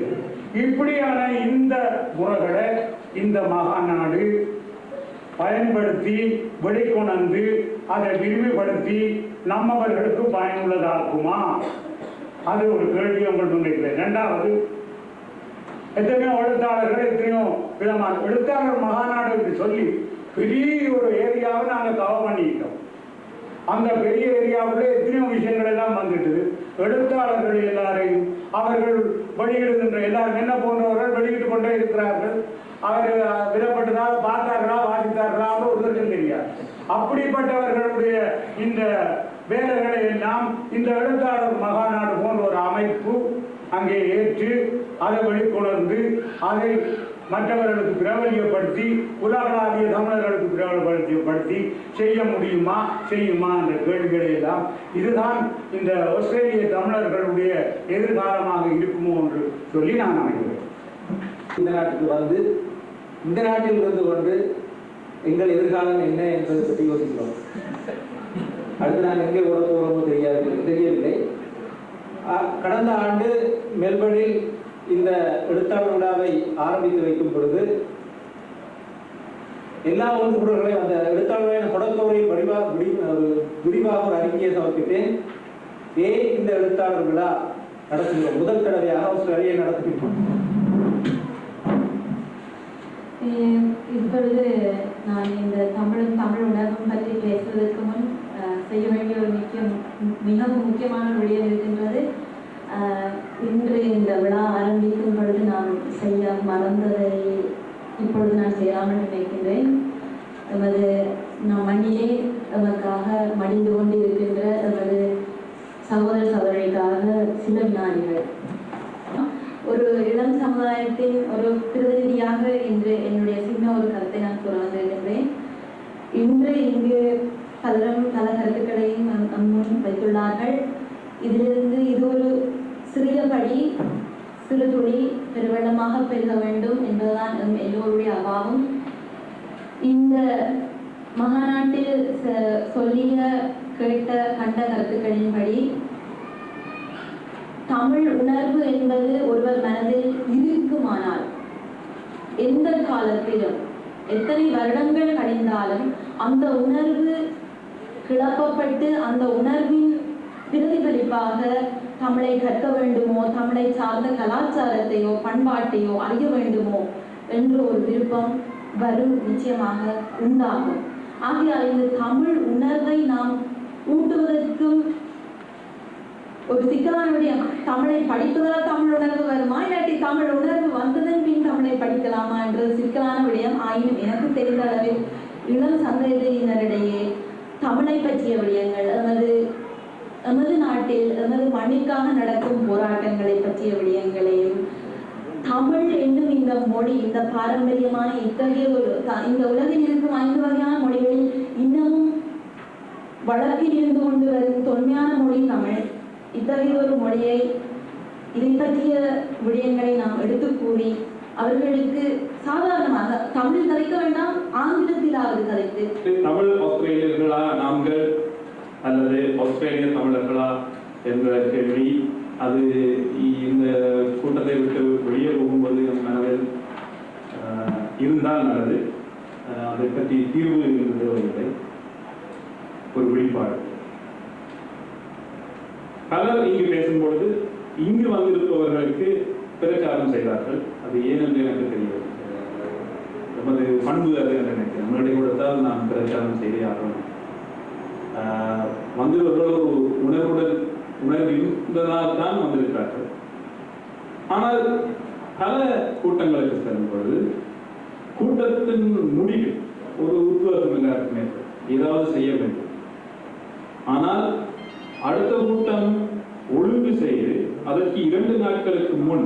இப்படியான இந்த முறைகளை இந்த மகாநாடு பயன்படுத்தி வெளிக்கொணர்ந்து அதை விரிவுபடுத்தி நம்மவர்களுக்கு பயனுள்ளதாக்குமா? அது ஒரு கேள்வி உங்கள் முன்னிலையில். 2வது, எத்தனையோ எழுத்தாளர்கள் எத்தனையோ விதமான எழுத்தாளர் மகாநாடு என்று சொல்லி பெரிய ஒரு ஏரியாவை நாங்கள் கவர் பண்ணிக்கிட்டோம். அந்த பெரிய ஏரியாவில் எத்தனையோ விஷயங்கள் எல்லாம் வந்துட்டு எழுத்தாளர்கள் எல்லாரையும் அவர்கள் வெளியிடுகின்ற எல்லாரும் என்ன போன்றவர்கள் வெளியிட்டு கொண்டே இருக்கிறார்கள். அவர் விடப்பட்டதாக பார்த்தார்களா வாசித்தார்களா ஒருவருக்கும் தெரியாது. அப்படிப்பட்டவர்களுடைய இந்த வேலைகளை எல்லாம் இந்த எழுத்தாளர் மகாநாடு போன்ற ஒரு அமைப்பு அங்கே ஏற்று அதை வெளிக்கொணர்ந்து அதை மற்றவர்களுக்கு பிரபலியப்படுத்தி உலகளாவிய தமிழர்களுக்கு பிரபலப்படுத்தி செய்யுமா என்ற கேள்விகளை எல்லாம் இதுதான் இந்த ஆஸ்திரேலிய தமிழர்களுடைய எதிர்காலமாக இருக்குமோ என்று சொல்லி நான் நினைக்கிறேன். இந்த நாட்டுக்கு வந்து இந்த நாட்டில் இருந்து கொண்டு எங்கள் எதிர்காலம் என்ன என்பதை பற்றி யோசிக்கிறோம். அடுத்து நாங்கள் எங்கே ஓட போகிறோமோ தெரியவில்லை. கடந்த ஆண்டு மெல்பர்னில் இந்த எழுத்தாளர் விழாவை ஆரம்பித்து வைக்கும் பொழுது எல்லா ஒன்றுகளையும் அந்த எழுத்தாளர்களின் தொடக்கவுரையில் விரிவாக ஒரு அறிக்கையை சமர்ப்பித்தேன். இந்த எழுத்தாளர் விழா நடத்துகிறோம். முதல் தடவையாக ஆஸ்திரேலியா நடத்துகிறோம். இப்பொழுது நான் இந்த தமிழ் உலகம் பற்றி பேசுவதற்கு முன் செய்ய வேண்டிய ஒரு மிகவும் முக்கியமான விடயம் இருக்கின்றது. இன்று இந்த விழா ஆரம்பிக்கும் பொழுது நான் செய்ய மறந்ததை இப்பொழுது நான் செய்யாமல் நினைக்கின்றேன். நம் மண்ணிலே எமக்காக மடிந்து கொண்டு இருக்கின்ற எமது சகோதர சகோதரிக்காக சில வினாடிகள். ஒரு இளம் சமுதாயத்தின் ஒரு பிரதிநிதியாக இன்று என்னுடைய சின்ன ஒரு கருத்தை நான் கூற வந்திருக்கின்றேன். இன்று இங்கு பல கருத்துக்களையும் முன் வைத்துள்ளார்கள். இதிலிருந்து இது ஒரு சிறிய படி சிறு துளி பெருவெள்ளமாக பெருக வேண்டும் என்பதுதான் எல்லோருடைய அவாவும். இந்த மகாநாட்டில் சொல்லிய கேட்ட கண்ட கருத்துக்களின்படி தமிழ் உணர்வு என்பது ஒருவர் மனதில் இருக்குமானால் எந்த காலத்திலும் எத்தனை வருடங்கள் கழிந்தாலும் அந்த உணர்வு கிளப்பப்பட்டு அந்த உணர்வின் பிரதிபலிப்பாக தமிழை கற்க வேண்டுமோ, தமிழை சார்ந்த கலாச்சாரத்தையோ பண்பாட்டையோ அறிய வேண்டுமோ என்ற ஒரு விருப்பம் வரும், நிச்சயமாக உண்டாகும். ஆகையால் இந்த தமிழ் உணர்வை நாம் ஊட்டுவதற்கும் ஒரு சிக்கலான விடயம். தமிழை படிப்பதால் தமிழ் உணர்வு வருமா, இல்லாட்டி தமிழ் உணர்வு வந்ததன் பின் தமிழை படிக்கலாமா என்ற சிக்கலான விடயம். ஆயினும் எனக்கு தெரிந்த அளவில் இளம் சந்ததியினரிடையே தமிழை பற்றிய விடயங்கள், எமது நாட்டில் எமது மண்ணிற்காக நடக்கும் போராட்டங்களை பற்றிய விடயங்களையும், தமிழ் என்னும் இந்த மொழி, இந்த பாரம்பரியமான இத்தகைய ஒரு இந்த உலகில் இருக்கும் 5 வகையான மொழிகளில் இன்னமும் வழக்கில் இருந்து கொண்டு வரும் தொன்மையான மொழி தமிழ். இத்தகைய ஒரு மொழியை, இதை பற்றிய விடயங்களை நாம் எடுத்து கூறி அவர்களுக்கு சாதாரணமாக தமிழ் கதைக்க வேண்டாம், ஆங்கிலத்திலாவது கதைத்து. தமிழ் ஆஸ்திரேலியர்களா நாங்கள் அல்லது ஆஸ்திரேலிய தமிழர்களா என்ற கேள்வி அது இந்த கூட்டத்தை விட்டு வெளியே போகும்போது நம் மனதில் இருந்தால் நல்லது. அதை பற்றி தீர்வு இல்லை, ஒரு வெளிப்பாடு. பலர் இங்கு பேசும்பொழுது இங்கு வந்திருப்பவர்களுக்கு பிரச்சாரம் செய்தார்கள். அது ஏனென்று எனக்கு தெரியாது. நமது பண்பு அது என்று நினைக்கிறேன். முன்னாடி கொடுத்தால் நாம் பிரச்சாரம் செய்தே ஆகணும். வந்தவர்கள் ஒரு உணர்விருந்ததால் தான் வந்திருக்கிறார்கள். ஆனால் பல கூட்டங்களுக்கு செல்லும் பொழுது கூட்டத்தின் முடிவு ஒரு உத்வேகம் எல்லாருக்குமே ஏதாவது செய்ய வேண்டும். ஆனால் அடுத்த கூட்டம் ஒழுங்கு செய்து அதற்கு 2 நாட்களுக்கு முன்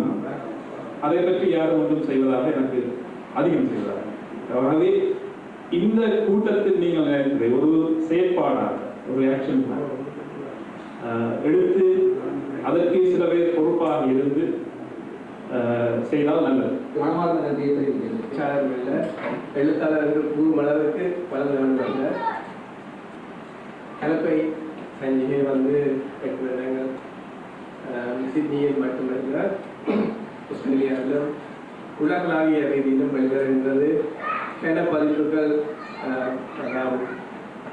அதை பற்றி யாரும் ஒன்றும் செய்வதாக எனக்கு அதிகம் செய்வதாக. ஆகவே இந்த கூட்டத்தில் நீங்கள் நினைப்பதை ஒரு செயற்பாடாக, ஒரு ஆக்ஷன் எடுத்து அதற்கு சில பேர் பொறுப்பாக இருந்து செய்தால் நல்லது. எழுத்தாளர்கள் மலருக்கு வளர்ந்து வந்தாங்க. கலப்பை சஞ்சிகை வந்து 8 வருடங்கள் சிட்னியில் மட்டுமல்ல ஆஸ்திரேலியாவிலும் உலகளாவிய ரீதியிலும் வெளிவருகின்றது. சில பதிப்புகள்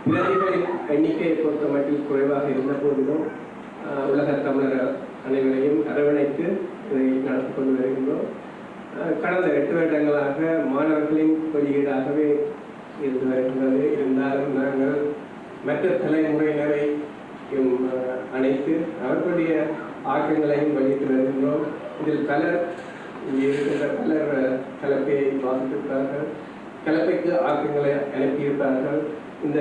பிரதிகளின் எண்ணிக்கையை பொறுத்த மட்டில் குறைவாக இருந்த போதிலும் உலக தமிழர் அனைவரையும் அரவணைத்து இதை நடத்தி கொண்டு வருகின்றோம். கடந்த 8 வருடங்களாக மாணவர்களின் வெளியீடாகவே இருந்து வருகின்றது. இருந்தாலும் நாங்கள் மற்ற தலைமுறையினரை அனைத்து அவர்களுடைய ஆக்கங்களையும் வெளியிட்டு வருகின்றோம். இதில் பலர் இங்கே இருக்கின்ற பலர் கலப்பையை வாசித்திருக்கிறார்கள், கலப்பைக்கு ஆக்கங்களை அனுப்பியிருக்கிறார்கள். இந்த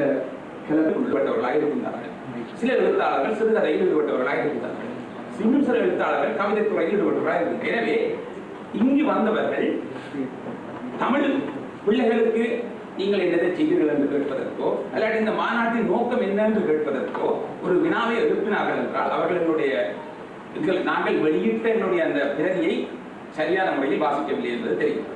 கலப்பை ஈடுபட்டவர்களாக இருக்கின்றார்கள். சில எழுத்தாளர்கள் சிறுகதையில் ஈடுபட்டவர்களாக இருக்கின்றார்கள். இன்னும் சில எழுத்தாளர்கள் கவிதை துறையில் ஈடுபட்டவர்களாக இருக்கின்றனர். எனவே இங்கு வந்தவர்கள் தமிழ் பிள்ளைகளுக்கு நீங்கள் என்னதை செய்தீர்கள் என்று கேட்பதற்கோ அல்லாட்டி இந்த மாநாட்டின் நோக்கம் என்ன என்று கேட்பதற்கோ ஒரு வினாவை எழுப்பினார்கள் என்றால் அவர்களுடைய நாங்கள் வெளியிட்ட என்னுடைய அந்த பிரதியை சரியான முறையில் வாசிக்கவில்லை என்பது தெரியும்.